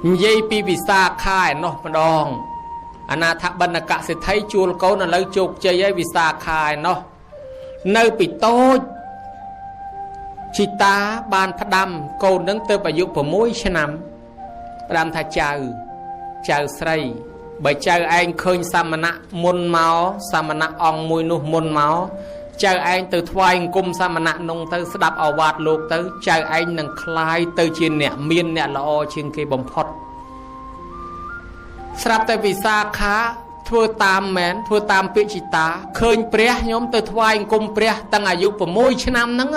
dây pi vì xa khai nó mà đòn anh à thạc bần là cả sẽ thấy chua câu là lấy chụp chơi ấy vì xa khai nó nơi bị tôi chị ta ban phát đâm câu nâng tơ bà dục vào mỗi xe nằm đâm thà chào srei bởi chào anh khơi samana môn máu samana ong mùi nụ môn máu chào anh từ thoại cung samana nông tới đạp ở vạt lục tới chào anh nâng khai từ trên nẹ miên nẹ lo trên cái bóng phật sạp tại vì xa khá thua tam mến thua tam bị chị ta khơi preh nhóm từ thoại cung preh tăng à dục vào mỗi chân năm nâng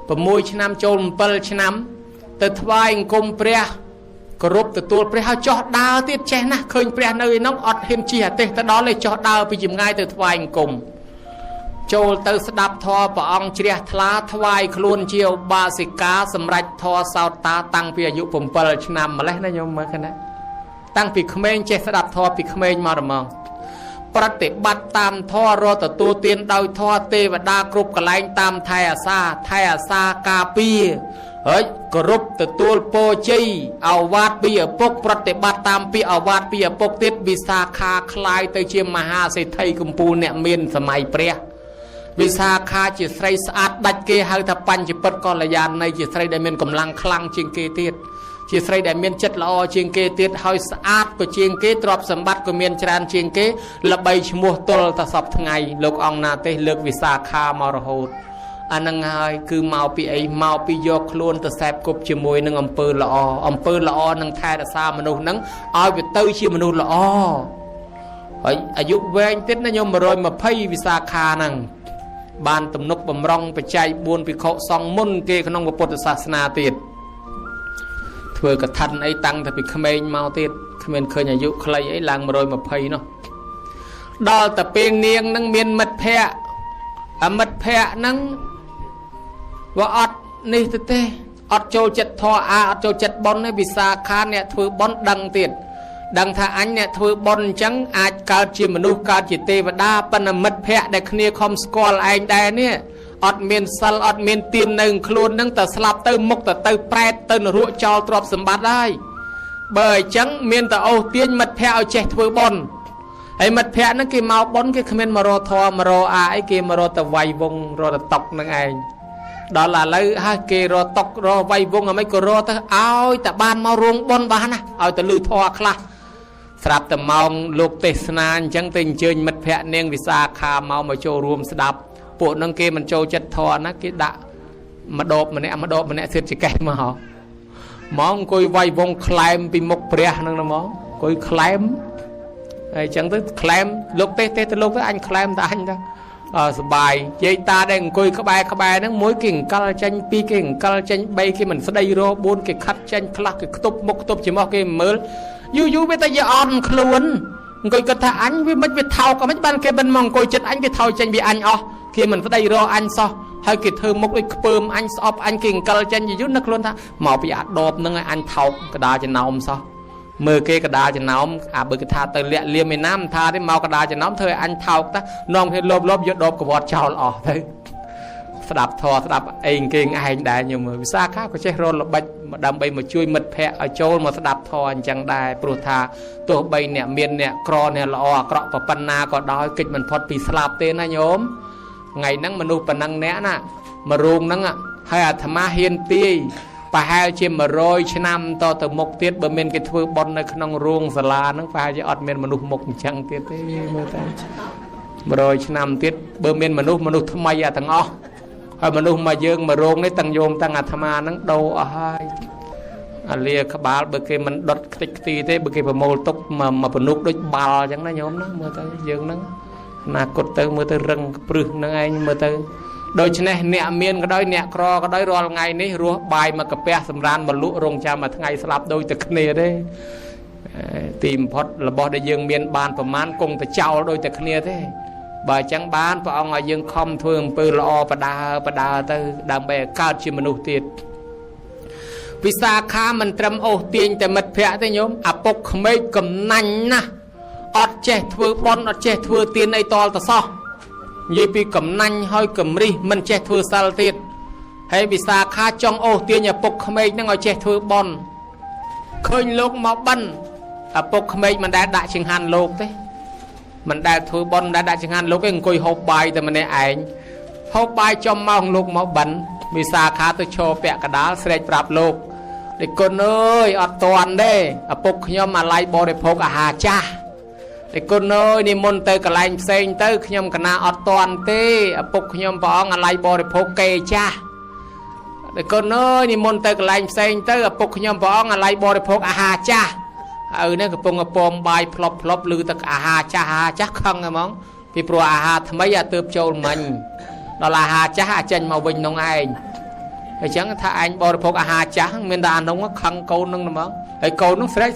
vào mỗi chân năm chôn bờ chân năm từ thoại cung preh có rốt từ tuột preh cho đào tiết che nè khơi preh nơi nó ọt hiểm chi hả tê ta đó lấy cho đào bị chìm ngay từ thoại cùng châu từ đạp thò và ông chia thá thoại luôn chiều ba sĩ cá sầm rạch thò sao ta tăng vì dụ vùng bờ nam mà lấy nó nhôm mới cái này tăng vì khmer che đạp thò vì khmer mà rồi màประติบัติตามท่อรอต่อตัวเตียนดาวท่อเทวดากรุบกลายตามไทยอาซากาปีเฮ้ยกรุบต่อตัวโปจีเอาวาดปีปกปฏิบัติตามปีเอาวาดปีปกติดวิสาขาคลายตัวเชียมมหาเศรษฐีกุมปูเนี่ยเมียนสมัยเปรี้ยวิสาขาจิตใส่สะอาดดัดเกหาถ้าปัญจิปกรยานในจิตใส่ได้เมียนกำลังคลังจิงเกติดจิตใส่ได้เมียนจัดละอจิงเกติดหอยสะอาดก็จิงเกตรอบสมบัติก็เมียนจานจิงเกละใบชมัวตลตะสอบทั้งไงลูกองนาเตเลือกวิสาขามารโหดอันนั้นไงคือเมาปีไอเมาปีโยคล้วนตะแสบกบจมวยนั่งอำเภอละอนั่งแทนสามนุษย์นั่งเอาไปเตยชิมนุษย์ละออายุเวงติดนายมมารอยมาพายวิสาขานั่งบานตำนกบำรองไปใจบุญไปเขาซองมุ่นเกขนมพุทธศาสนาติดเถื่อกระทันไอ้ตังแต่ไปเขมรเมาติดเขมรเคยอายุใครไอ้ลางมารอยมาพายเนาะดอแต่เปียงเนียงนั่งเมียนมัดแพะมัดแพะนั่งว่าอดนี่เต้อดโจจัดทออดโจจัดบอลในวิสาขาเนี่ยถือบอลดังติดดังท่าอันเนี่ยถือบอลจังอาจการจิมนุษย์การจิตเทวดาปนมัดแพะได้เคลียคอมสกอลไอ้ได้เนี่ยอดเมียนซัลอดเมียนตีนหนึ่งครูนั่งแต่สลับเติมมกแต่เติมแปรเติมรั่วจอตรอบสมบัติได้เบยจังเมียนแต่เอาเตียนมัดแพะเอาเจ็ดถือบอลไอ้มัดแพะนั่นกี่เมาบอลกี่เขมรมารอทอมารอไอ้กี่มารอแต่ไววงรอแต่ตกนั่งไงđó là lấy hai kê rồi tóc rồi vay vung ở mấy cái rồi ta ao ta ban mau rung bon ban à ao ta lư thoa khla sạp ta mong lục tê snan chẳng tình chơi mật phẹ neng vì xa kha mau mà châu rùm sạp bộ nâng kê mình châu chất thoa nó cái đã mà đột mà nè xịt chỉ cái mà họ mong coi vay vung climb bị mốc bè nâng nó mong coi climb chẳng tới climb lục tê lục tới anh climb ta anh đóสบายเจตาได้คุยขบายนั่งมวยกิ่งกัลจันปีกิ่งกัลจันใบกี่มันสดายโรบุนกี่คัดจันคลักกี่ตุบมกตุบจิมอกกี่เมื่อยูไปแต่ยาอ่อนคล้วนคุยกระทะอันวิมันไปเท่ากับไม่บ้านกี่บันมองคุยจัดอันกี่เท่าจันบีอันอ๋อกี่มันสดายโรอันซอให้กี่เธอมกอีกเปิมอันสอบอันกิ่งกัลจันยูนักล้วนท่าหมอไปอัดโดบนั่งอันเท่ากระดาจะนอมซอมือเกกระดาจะน้อมเบิกทาเตเลียไม่น้ำทาได้เมากระดาจะน้อมเธออันเท่าตะน้องเห็นลบยดดบกบอดชาวออกเลยสดับทอสดับเองเก่งไอ้ได้ยังมือวิสาข้าก็ใช้รถบัดดำไปมาช่วยมัดแพะเอาโจลมาสดับทอจังได้ปรุธาตัวใบเนี่ยเมียนเนี่ยกรอเนี่ยละอกระปปันนาก็ได้กิจมันพอดปีสลับเตนะโยมไงนั่งมนุษย์ปนังแนะน่ะมารุงนั่งอ่ะให้ธรรมะเฮียนตีไปหาเชื่อมาโรยชนำต่อแต่มกเตี้ยบะเมนกิทบอลในขนมรวงสลานั่งไปจะอดเมนมนุษย์มกจังเตี้ยเมื่อแต่มาโรยชนำเตี้ยบะเมนมนุษย์ทำไมอะตั้งอ๋อให้มนุษย์มาเยิงมาโรงในตั้งโยมตั้งอาธมานั่งดูอะไรเลียขบาลเบกมันดดติตีเต้เบกประโมลตกมาปนุกด้วยบาลจังนะโยมนะเมื่อแต่เยิงนั่งนากดเตอเมื่อแต่รังปรึกนั่งไงเมื่อแต่โดยเฉพาะเนี่ยเมียนก็ได้เนี่ยครอก็ได้รอไงนี่รัวใบมากระเปะสำรานบรรลุรงจามาทั้งไงสลับโดยตะเนได้ตีมพอดระบอได้ยังเมียนบานประมาณกงตะเจ้าโดยตะเนได้บ่าจังบานพระองค์ยังคอมทวงปืนละอประดาเตอดำไปก้าวชิมนุษย์ติดวิสาขามันตรำโอเตียงแต่มัดแพะแต่โยมอปกไม่กำนันนะอดเจทวบอลอดเจทวเตียนในตอลตะซอยี่ปีกำนันห้อยกำรีมันเจทวซาลติดให้วิสาขาจองโอเตียนอย่าปกไม่นั่งเอาเจทวบอล khơi lục máu bắn à bốc mấy mình đã đại chừng hàn lục thế mình đã thôi bon đã đại chừng hàn lục cái ngồi hộp bài từ mình này ảnh hộp bài cho mong lục máu bắn vì sao khá tôi cho bẹ cả đá sẽ đạp lục để con ơi ở toàn đây à bốc nhom mà lại bỏ để phô cả hà cha để con ơi đi môn tới cả lạnh xanh tới nhom cả na ở toàn tê à bốc nhom bỏ ngà lại bỏ để phô kê cha để con ơi đi môn tới cả lạnh xanh tới à bốc nhom bỏ ngà lại bỏ để phô hà cha nè cái pom bài flop lư tất hà cha không nghe mong vì pro hà tham mấy tụp châu mình đó là hà cha chân màu bình nông ai thì chẳng tha anh bỏ phô hà cha mình đã nông nó khăng câu nông mà cái câu nó sẽ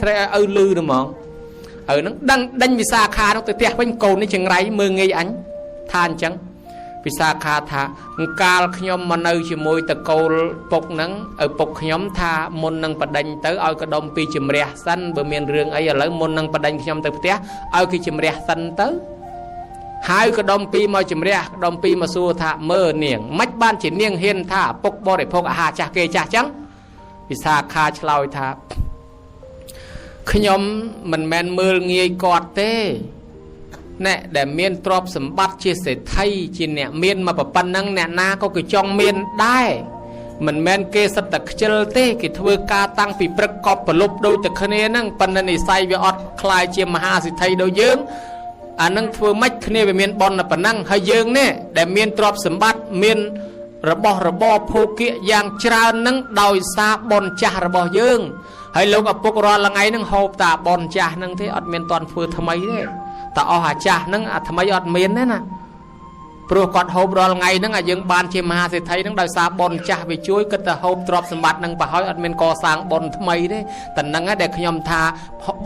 lư được mà nó đăng vì xa kha nó tới tiệt bên câu nó chừng ráy mưa nghi ánh than chẳng vì xa kha tha cao nhóm mà nơi chỉ môi từ câu bọc nắng ở bọc nhóm tha môn năng bật đánh tới ao cái đông pi chìm rè xanh bờ miền rừng ấy lấy môn năng bật đánh nhóm từ tiệt ao cái chìm rè xanh tới hai cái đông pi mà chìm rè đông pi mà xua tha mơ niềng mách ban chỉ niềng hiên tha bọc bo để phô hà cha kê cha trắng vì xa kha chloi tha khi nhóm mình men mưa nghi cọt thế nè để miên trọp sầm bắt chia sẻ thay chỉ nè miên mà bập năng nè na có cái trong miên đai mình men kê sắt đặc chơi thế cái thưa ca tăng bị bật cọp và lốp đôi từ khné năng pan này say về ọt khai chia mà ha thì thay đôi dương năng thưa mách khné về miên bon là pan năng hay dương nè để miên trọp sầm bắt miênระบอบโพเกะอย่างจรานังดอยซาบอนจ่าระบอบยืงให้ลูกกับพวกเราละไงนังหอบตาบอนจ่านังที่อดเมียนตอนฟื้นทำไมเนี่ยแต่เอาหาจ่านังทำไมอดเมียนเนี่ยนะปลุกกอดหอบเราละไงนังยังบานเชียมาเสียไทยนังดอยซาบอนจ่าไปช่วยก็แต่หอบตรอบสมบัตินังไปให้อดเมียนก่อสร้างบอนทำไมเนี่ยแต่นังเด็กขยมทา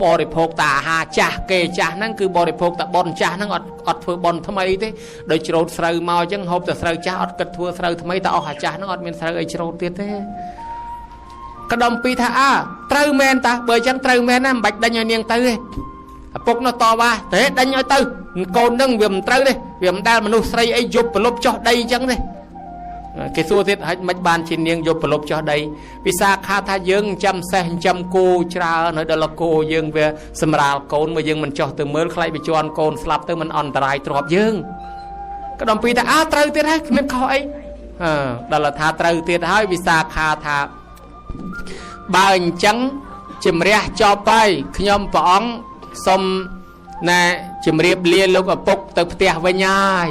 บริโภคตาหาจ่าเกจ่านังคือบริโภคตาบอนจ่านังอดฟื้นบอนทำไมเนี่ยโดยโจรสาวมาจังหอบแต่สาวจ่าอดกระทัวสาวทำไมแต่เอาหาจ่านังอดเมียนสาวไอโจรเตี้ยเต้กระดมปีท่าเตยแมนตาเบย์จังเตยแมนนั่นบัดดันยังเนียงเตยปกนต่อว่าแต่ดันยังเตยโกนนั่งเวียมเตยเลยเวียมได้มนุษย์ใส่ไอยุบปลบจ่อได้จังเลยเกสู้ที่ให้มัดบานชินเนียงยุบปลบจ่อได้พิซาคาทายังจำเส้นจำกูชราเนอเดลโกยังเวสมราโกนมายังมันจ่อตัวเมื่อใครไปจวนโกนสลับตัวมันอันตรายตรอบยังกระดมปีท่าเตยที่ให้มันคอยดลทาเตยที่ให้พิซาคาทาบางจังจิมเรียจอไปขยมปองสมนะจิมเรียบเลียลูกปกตึกเตียไว้ง่าย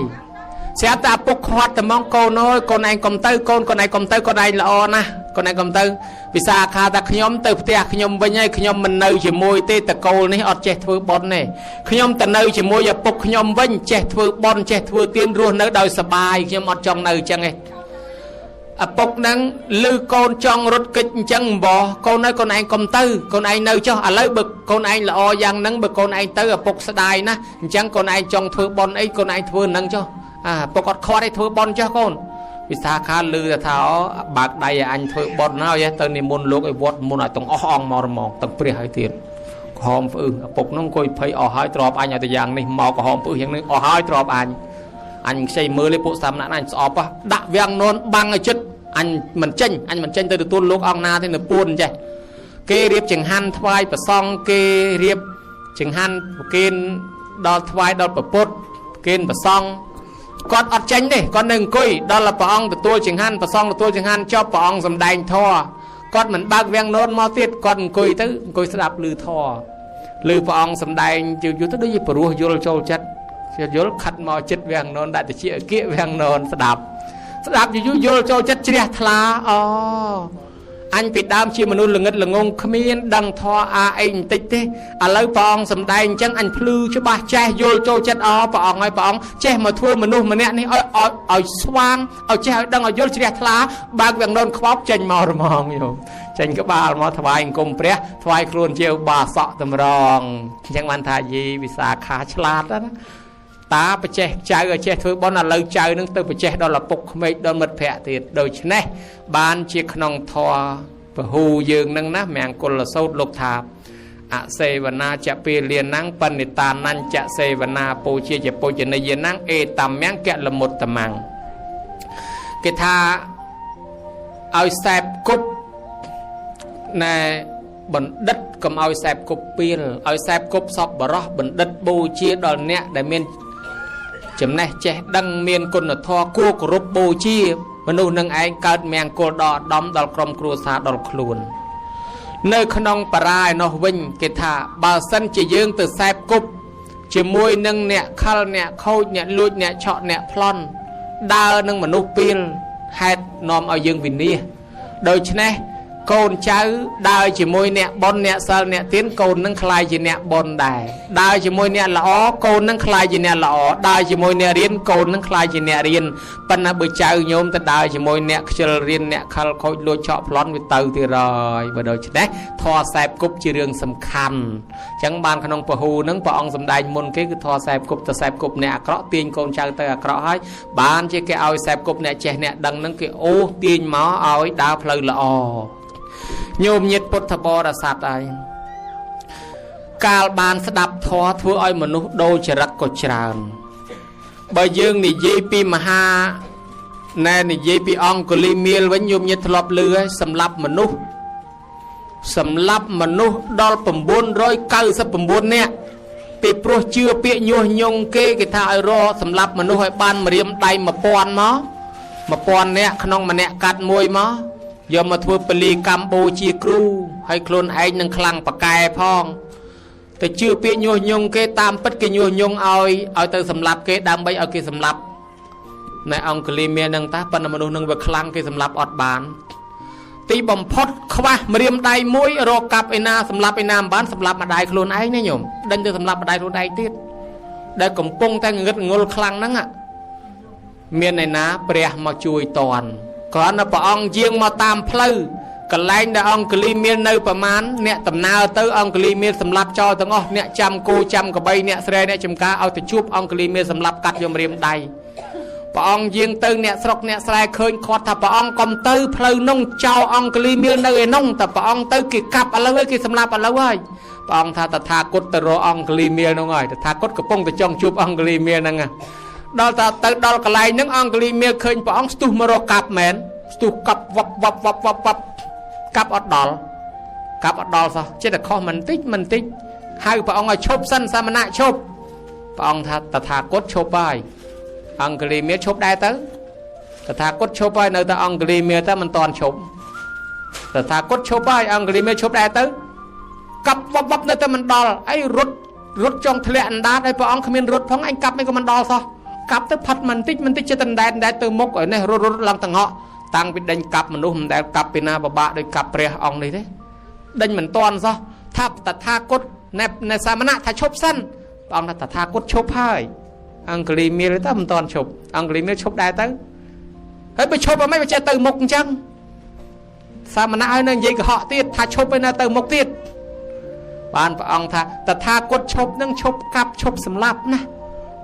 เสียตาปกขวัดแต่มองโกน้อยคนไหนกำเตยคนไหนกำเตยคนไหนละอนะคนไหนกำเตยวิสาขาตาขยมตึกเตียขยมไว้ง่ายขยมมันเนยจิมวยเตตะโกนี่อดเจ็ดถือบอลเนี่ยขยมแต่เนยจิมวยอย่าปกขยมไว้เจ็ดถือบอลเจ็ดถือเตียนรัวเนยโดยสบายขยมอดจองเนยจังไงปกนั้นลือโกนจองรถกิจจังบ่โกนนั้นคนไอ้กำตื้อคนไอ้เนยเจ้าอะไรบึกคนไอ้ละออย่างนั้นบึกคนไอ้เตอปกสดายนะจังคนไอ้จองถือบอลไอ้คนไอ้ถือนั่งเจ้าปกอดคอได้ถือบอลเจ้าคนวิสาขาลือแต่เท้าบากใดอันถือบอลน่าจะเติมในมนลูกไอ้วอดมนไอ้ตรงอ้องมอรมองตรงเปรี้ยให้เตียนหอมฟื้นปกน้องคุยเพย์อ้อหายตรอบอันอย่างตัวอย่างนี่มอกับหอมฟื้นอย่างนึงอ้อหายตรอบอันใช้มือเลยปุ๊บสามนัดอันสอบปะดักเวียงนนบังไอ้จุดanh mình tranh từ tuôn lúc ông na thế là buồn chứ kê riệp chừng han thoai và xong kê riệp chừng han kên đo thoai đo bột kên và xong con ọt tranh đi con đừng coi đó là bà ông từ tôi chừng han và xong là tôi chừng han cho bà ông dầm đành thò con mình bác ven nôn mau tiết con coi tới coi sẽ đạp lư thò lư bà ông dầm đành chịu chú tới đây bà rùa vô châu chất vô khát mau chết ven nôn đại từ chia kia ven nôn sẽ đạp đạpอยู่โยโจจัดเจียทลาอ๋ออันปิดดามชีมนุษย์ละเงิดละงงขมิ้นดังทออาเองติดเตอะไรปองสำแดงจังอันพลูชบะแจโยโจจัดอ๋อปองไอ้ปองแจมาทั่วมนุษย์มันเนี่ยนี่เอาสว่างเอาแจดังเอาโยเจียทลาบางอย่างโดนครอบจันมอรมองอยู่จันก็บาลมาถวายกรมเปรี้ยถวายครูนเจียวบาสะตำรองยังวันทายีวิสาขาฉลาดนะตาไปเจ๊ใจก็เจ๊ถือบอลอะไรใจนึงตัวไปเจ๊ดอลลาร์ปกไม่โดนมัดแผลติดโดยเฉพาะบ้านเชียขนองทอปะหูยืงนั่งนะแมงกลโซดลูกทาอาเซวนาจะเปลี่ยนนั่งปณิตานันจะเซวนาปูเชียจะปูจะในเย็นนั่งเอตัมแมงแกะละมุดตะมังกิธาเอาแสบกุบใน បណ្ឌិតកុំឲ្យសែបគប់ពីលឲ្យសែបគប់សពបរោះបណ្ឌិតបូជាដល់អ្នកដែលមានចំណេះចេះដឹងមានគុណធម៌គួរគោរពបូជាមនុស្សនឹងឯងកើតមង្គលដល់ឧត្តមដល់ក្រុមគ្រួសារដល់ខ្លួននៅក្នុងបរាយនោះវិញគេថាបើសិនជាយើងទៅសែបគប់ជាមួយនឹងអ្នកខលអ្នកខូចអ្នកលួចអ្នកឆក់អ្នកប្លន់ដើរនឹងមនុស្សពីលហេតុនាំឲ្យយើងវិនាសដូច្នេះកូនចៅដើរជាមួយអ្នកបុណ្យអ្នកសិលអ្នកទានកូននឹងខ្លាយជាអ្នកបុណ្យដែរដើរជាមួយអ្នកល្អកូននឹងខ្លាយជាអ្នកល្អដើរជាមួយអ្នករៀនកូននឹងខ្លាយជាអ្នករៀនប៉ុន្តែបើចៅញោមទៅដើរជាមួយអ្នកខ្ជិលរៀនអ្នកខលខូចលួចឆក់ប្លន់វាទៅទៀតហើយបើដូច្នេះធម៌សែបគប់ជារឿងសំខាន់អញ្ចឹងបានក្នុងពហុនឹងព្រះអង្គសម្ដែងមុនគេគឺធម៌សែបគប់ទៅសែបគប់អ្នកអាក្រក់ទាញកូនចៅទៅអាក្រក់ហើយបានជាគេឲ្យសែបគប់អ្នកចេះអ្នកដឹងនឹងគេអូសទាញមកឲ្យដើរផ្លូវល្អញោមញាតិពុទ្ធបរិស័ទហើយកាលបានស្ដាប់ធម៌ធ្វើឲ្យមនុស្សដូរចរិតក៏ច្រើនបើយើងនិយាយពីមហាណែនិយាយពីអង្គលីមៀលវិញញោមញាតិធ្លាប់ឮហើយសម្លាប់មនុស្សដល់999នាក់ពីព្រោះជឿពាក្យញុះញង់គេថាឲ្យរកសម្លាប់មនុស្សឲ្យបានម្រាមដៃ1000មក1000នាក់ក្នុងម្នាក់កាត់មួយមកយកមកធ្វើពលីកម្មបូជាគ្រូហើយខ្លួនឯងនឹងខ្លាំងប៉កែផងតែជឿពាក្យញុះញង់គេតាមពិតគេញុះញង់ឲ្យទៅសម្លាប់គេដើម្បីឲ្យគេសម្លាប់ណែអង្គលីមាននឹងតាប៉ុន្តែមនុស្សនឹងវាខ្លាំងគេសម្លាប់អត់បានទីបំផុតខ្វះម្រាមដៃមួយរកកាប់ឯណាសម្លាប់ឯណាមិនបានសម្លាប់ម្ដាយខ្លួនឯងណាញោមដេញទៅសម្លាប់ម្ដាយខ្លួនឯងទៀតដែលកំពុងតែងឹតងល់ខ្លាំងហ្នឹងមានឯណាព្រះមកជួយតន់គ្រាន់តែព្រះអង្គយាងមកតាមផ្លូវកន្លែងដែលអង្គលីមាននៅប្រមាណអ្នកដំណើរទៅអង្គលីមានសម្លាប់ចោលទាំងអស់អ្នកចាំគោចាំក្របីអ្នកស្រែអ្នកចំការឲ្យទៅជួបអង្គលីមានសម្លាប់កាត់យកម្រាមដៃព្រះអង្គយាងទៅអ្នកស្រុកអ្នកស្រែឃើញគាត់ថាព្រះអង្គកុំទៅផ្លូវនោះចោលអង្គលីមាននៅឯនោះតែព្រះអង្គទៅគេកាប់ឥឡូវហើយគេសម្លាប់ឥឡូវហើយព្រះអង្គថាតថាគតទៅរកអង្គលីមាននោះហើយតថាគតកំពុងតែចង់ជួបអង្គលីមានហ្នឹងដល់ទៅដល់កន្លែងហ្នឹងអង្គលីមានឃើញព្រះអង្គស្ទុះមករកកាប់មែនស្ទុះកាប់វប់កាប់អត់ដល់សោះចិត្តតែខុសមិនតិចហៅព្រះអង្គឲ្យឈប់សិនសាមណៈឈប់ព្រះអង្គថាតថាគតឈប់ហើយអង្គលីមានឈប់ដែរទៅតថាគតឈប់ហើយនៅតែអង្គលីមានតែមិនតាន់ឈប់តថាគតឈប់ហើយអង្គលីមានឈប់ដែរទៅកាប់វប់នៅតែមិនដល់អីរត់ចង់ធ្លាក់អណ្ដាតឲ្យព្រះអង្គគ្មានរត់ផងអញកាប់មិនក៏មិនដល់សោះកាប់ទៅផាត់មិនតិចចិត្តអណ្ដែតទៅមុខឲ្យនេះរត់ឡើងតងក់តាំងពីដេញកាប់មនុស្សមិនដែលកាប់ពីណាបបាក់ដោយកាប់ព្រះអង្គនេះទេដេញមិនតាន់សោះថាតថាគតនៅសាមណៈថាឈប់សិនព្រះអង្គថាតថាគតឈប់ហើយអង្គលីមានតែមិនតាន់ឈប់អង្គលីមានឈប់ដែរទៅហើយបើឈប់អីមិនចេះទៅមុខអញ្ចឹងសាមណៈហើយនៅនិយាយកុហកទៀតថាឈប់ឯណាទៅមុខទៀតបានព្រះអង្គថាតថាគតឈប់នឹងឈប់កាប់ឈប់សម្លាប់ណា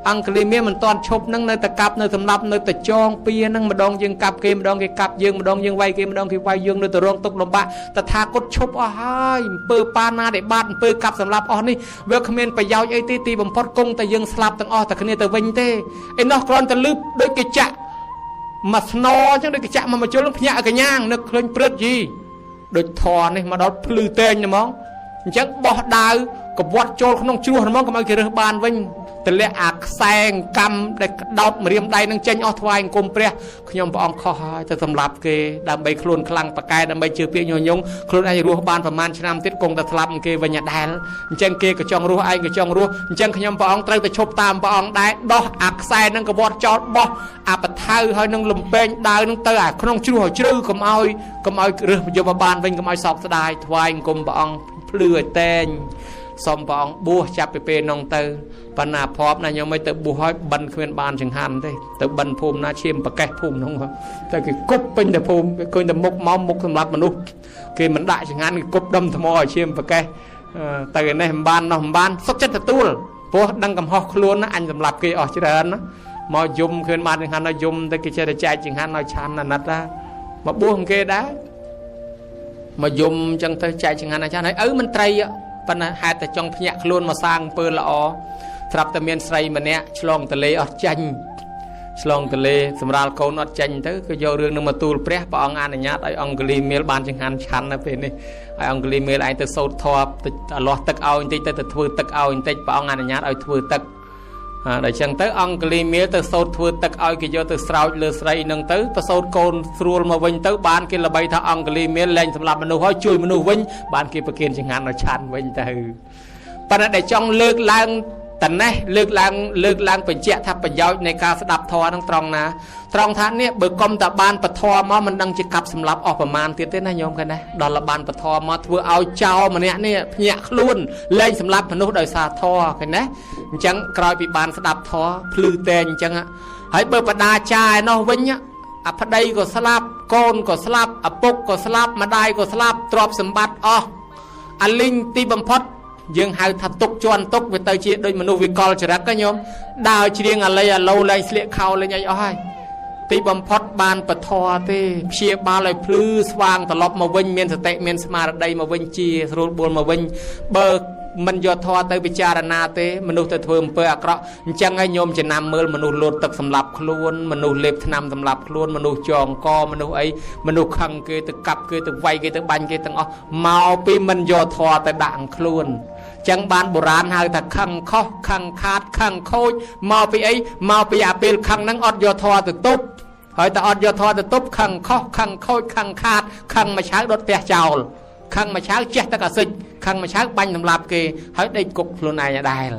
អង្គលីមានមិនតាន់ឈប់នឹងនៅតែកាប់នៅសម្លាប់នៅតែចងពៀនឹងម្ដងយើងកាប់គេម្ដងគេកាប់យើងម្ដងយើងវាយគេម្ដងគេវាយយើងនៅតែរងទុក្ខលំបាកតថាគតឈប់អស់ហើយអំពើបាណាដែលបាត់អំពើកាប់សម្លាប់អស់នេះវាគ្មានប្រយោជន៍អីទេទីបំផុតគង់តែយើងស្លាប់ទាំងអស់តែគ្នាទៅវិញទេឯនោះគ្រាន់តែលឺដូចគេចាក់មកស្នអញ្ចឹងដូចគេចាក់មកជុលភ្ញាក់កញ្ញាងនឹកឃើញព្រឹត្តយីដូចធរនេះមកដល់ភ្លឺតែងហ្មងអញ្ចឹងបោះដាវកវត្តចូលក្នុងជ្រោះហ្មងកុំឲ្យគេរើសបានវិញទម្លាក់អាខ្សែកម្មដែលដោតម្រាមដៃនឹងចេញអស់ថ្វាយអង្គមព្រះខ្ញុំព្រះអង្គខុសហើយទៅសម្លាប់គេដើម្បីខ្លួនខ្លាំងប៉កែដើម្បីជឿពាក្យញុះញង់ខ្លួនឯងរស់បានប្រហែលឆ្នាំទៀតគង់តែស្លាប់គេវិញដែរអញ្ចឹងគេក៏ចង់រស់ឯងក៏ចង់រស់អញ្ចឹងខ្ញុំព្រះអង្គត្រូវតែឈប់តាមព្រះអង្គដែរដោះអាខ្សែនឹងកវត្តចោលបោះអាបថៅហើយនឹងលំពេងដាវនឹងទៅអាក្នុងជ្រោះឲ្យជ្រៅកុំឲ្យរើសយកមកបានវិញកុំឲ្យសោកស្ដាយថ្វាយអង្គមព្រះអង្គភ្លឺឲ្យតែងសូមព្រះអង្គបួសចាប់ពីពេលនោះទៅបណ្ណាភ័ព្វណាខ្ញុំមិនទៅបួសឲ្យបិណ្ឌគ្មានបានចង្ហាន់ទេទៅបិណ្ឌភូមិណាឈាមប្រកេះភូមិនោះតែគេគប់ពេញតែភូមិគេឃើញតែមុខសម្រាប់មនុស្សគេមិនដាក់ចង្ហាន់គេគប់ដុំថ្មឲ្យឈាមប្រកេះទៅឯនេះមិនបាននោះមិនបានសុខចិត្តទទួលព្រោះដឹងកំហុសខ្លួនណាអញសម្រាប់គេអស់ច្រើនណាមកយំឃើញបានចង្ហាន់ឲ្យយំតែគេចេះតែចែកចង្ហាន់ឲ្យឆាន់អាណិតណាមកបួសគេដែរមកយំអញ្ចឹងទៅចែកចង្ហាន់ឲ្យឆាន់ហើយមិនត្រីប៉ុន្តែហេតុតែចង់ភ្ញាក់ខ្លួនមកសាងអំពើល្អស្រាប់តែមានស្រីម្នាក់ឆ្លងទលេអស់ចាញ់ ឆ្លងទលេសម្រាប់កូនអត់ចាញ់ទៅក៏យករឿងនឹងមកទូលព្រះព្រះអង្គអនុញ្ញាតឲ្យអង្គលីមេលបានចង្ហាន់ឆាន់នៅពេលនេះឲ្យអង្គលីមេលឯងទៅសូត្រធម៌តិចលាស់ទឹកឲ្យបន្តិចទៅធ្វើទឹកឲ្យបន្តិចព្រះអង្គអនុញ្ញាតឲ្យធ្វើទឹកដល់ចឹងទៅអង្គលីមេលទៅសូត្រធ្វើទឹកឲ្យគេយកទៅស្រោចលើស្រីនឹងទៅសូត្រកូនស្រួលមកវិញទៅបានគេល្បីថាអង្គលីមេលលែងសម្រាប់មនុស្សហើយជួយមនុស្សវិញបានគេប្រគិនចង្ហាន់ឲ្យឆាន់វិញទៅប៉ុន្តែដែលចង់លើកឡើងតនេះលើកឡើងបញ្ជាក់ថាប្រយោជន៍នៃការស្ដាប់ធម៌នឹងត្រង់ណាត្រង់ថានេះបើកុំតែបានពធមកមិនដឹងជាកាប់សម្លាប់អស់ប្រមាណទៀតទេណាញោមឃើញណាដល់លបានពធមកធ្វើឲ្យចោលម្នាក់នេះភ្ញាក់ខ្លួនលែងសម្លាប់មនុស្សដោយសារធម៌ឃើញណាអញ្ចឹងក្រោយពីបានស្ដាប់ធម៌ភ្លឺតែងអញ្ចឹងហើយបើបដាចាឯនោះវិញអប្តីក៏ស្លាប់កូនក៏ស្លាប់ឪពុកក៏ស្លាប់ម្ដាយក៏ស្លាប់ទ្រព្យសម្បត្តិអស់អាលីងទីបំផុតយើងហៅថាទុកជន់ទុកវាទៅជាដូចមនុស្សវិកលចរិតញោមដើរច្រៀងអាឡីអាឡូលែងស្លៀកខោលែងអីអស់ហើយទីបំផុតបានពធទេព្យាបាលឲ្យភ្លឺស្វាងត្រឡប់មកវិញមានសតិមានស្មារតីមកវិញជាស្រួលបួលមកវិញបើមិនយកធម៌ទៅពិចារណាទេមនុស្សទៅធ្វើអំពើអាក្រក់អញ្ចឹងហើយញោមចំណាំមើលមនុស្សលោតទឹកសម្លាប់ខ្លួនមនុស្សលេបថ្នាំសម្លាប់ខ្លួនមនុស្សចងកមនុស្សអីមនុស្សខឹងគេទៅកាប់គេទៅវាយគេទៅបាញ់គេទាំងអស់មកពីមិនយកធម៌ទៅដាក់ខ្លួនចឹងបានបុរាណហៅថាខឹងខុសខឹងខាតខឹងខូចមកពីអីមកពីអាពេលខឹងហ្នឹងអត់យកធម៌ទៅទប់ហើយតែអត់យកធម៌ទៅទប់ខឹងខុសខឹងខូចខឹងខាតខឹងមួយឆៅដុតផ្ទះចោលខឹងមួយឆៅចេះទឹកអាសិចខឹងមួយឆៅបាញ់សម្លាប់គេហើយដេកគុកខ្លួនឯងដែរ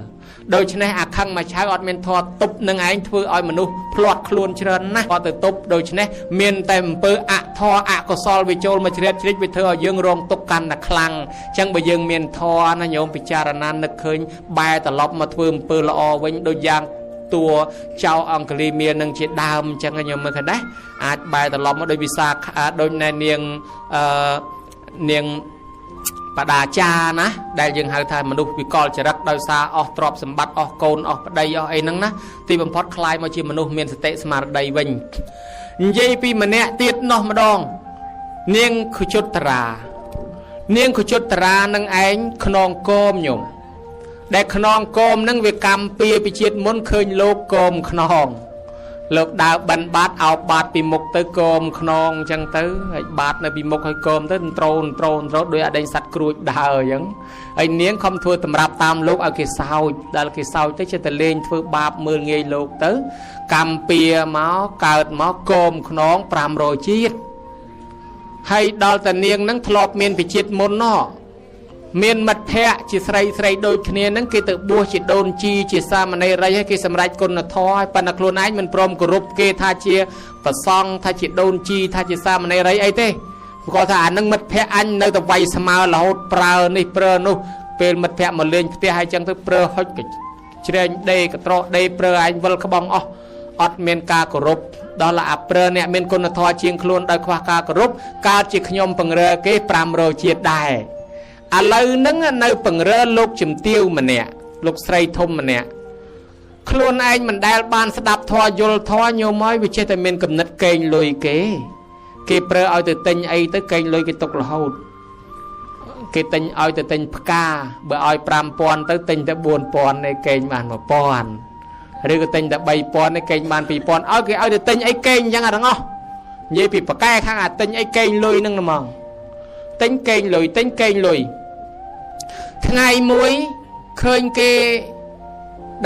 ដូច្នេះអាខឹងមួយឆៅអត់មានធម៌ទប់នឹងឯងធ្វើឲ្យមនុស្សភ្លាត់ខ្លួនច្រើនណាស់អត់ទៅទប់ដូច្នេះមានតែអំពើអធម៌អកុសលវាចូលមកជ្រៀតជ្រិចវាធ្វើឲ្យយើងរងទុក្ខកាន់តែខ្លាំងអញ្ចឹងបើយើងមានធម៌ណាញោមពិចារណានឹកឃើញបែរត្រឡប់មកធ្វើអំពើល្អវិញដូចយ៉ាងតួចៅអង្គលីមាននឹងជាដើមអញ្ចឹងញោមមើលឃើញណាអាចបែរត្រឡប់មកដោយវិសាដូចណែនាងនាងបដាចាណាដែលយើងហៅថាមនុស្សវិកលចរិតដោយសារអស់ទ្រព្យសម្បត្តិអស់កូនអស់ប្តីអស់អីហ្នឹងណាទីបំផុតคล้ายមកជាមនុស្សមានសតិស្មារតីវិញនិយាយពីម្នាក់ទៀតនោះម្ដងនាងខុជុត្រានឹងឯងខ្នងគោមញោមដែលខ្នងគោមហ្នឹងវាកម្មពៀពីជាតិមុនឃើញលោកគោមខ្នងលោកដើរបិណ្ឌបាតអោបបាតពីមុខទៅគោមខ្នងអញ្ចឹងទៅហើយបាតនៅពីមុខហើយគោមទៅត្រោនដោយអដេញសัตว์គ្រួចដើរអញ្ចឹងហើយនាងខំធ្វើតម្រាប់តាមលោកឲ្យគេសោចដល់គេសោចទៅចិត្តតែលេងធ្វើបាបមើលងាយលោកទៅកម្មពៀមកកើតមកគោមខ្នង500ជាតិហើយដល់តានាងហ្នឹងធ្លាប់មានពីជាតិមុនណោះមានមិត្តភ័ក្តិជាស្រីដូចគ្នាហ្នឹងគេទៅបួសជាដូនជីជាសាមណេរហើយគេសម្រេចគុណធម៌ហើយប៉ុន្តែខ្លួនឯងមិនព្រមគោរពគេថាជាប្រសង់ថាជាដូនជីថាជាសាមណេរអីទេគាត់ថាអានឹងមិត្តភ័ក្តិអញនៅតែវាយស្មើរហូតប្រើនេះប្រើនោះពេលមិត្តភ័ក្តិមកលេងផ្ទះហើយចឹងទៅប្រើហុចជ្រែងដេកត្រដេប្រើឯងវិលក្បងអស់អត់មានការគោរពដល់អាប្រើអ្នកមានគុណធម៌ជាងខ្លួនដោយខ្វះការគោរពកើតជាខ្ញុំពង្រើគេ500ជាតិដែរឥឡូវហ្នឹងនៅពង្រើលោកជំទាវម្នាក់លោកស្រីធំម្នាក់ខ្លួនឯងមិនដែលបានស្ដាប់ធម៌យល់ធម៌ញោមហើយវាចេះតែមានគំនិតកេងលុយគេប្រើឲ្យទៅទិញអីទៅកេងលុយគេຕົករហូតគេទិញឲ្យទៅទិញផ្កាបើឲ្យ 5,000 ទៅទិញតែ 4,000 ឯកេងបាន 1,000 ឬក៏ទិញតែ 3,000 ឯកេងបាន 2,000 ឲ្យគេឲ្យទៅទិញអីកេងអញ្ចឹងអាទាំងអស់និយាយពីប្រកែខាងអាទិញអីកេងលុយហ្នឹងហ្មងទិញកេងលុយថ្ងៃមួយឃើញគេ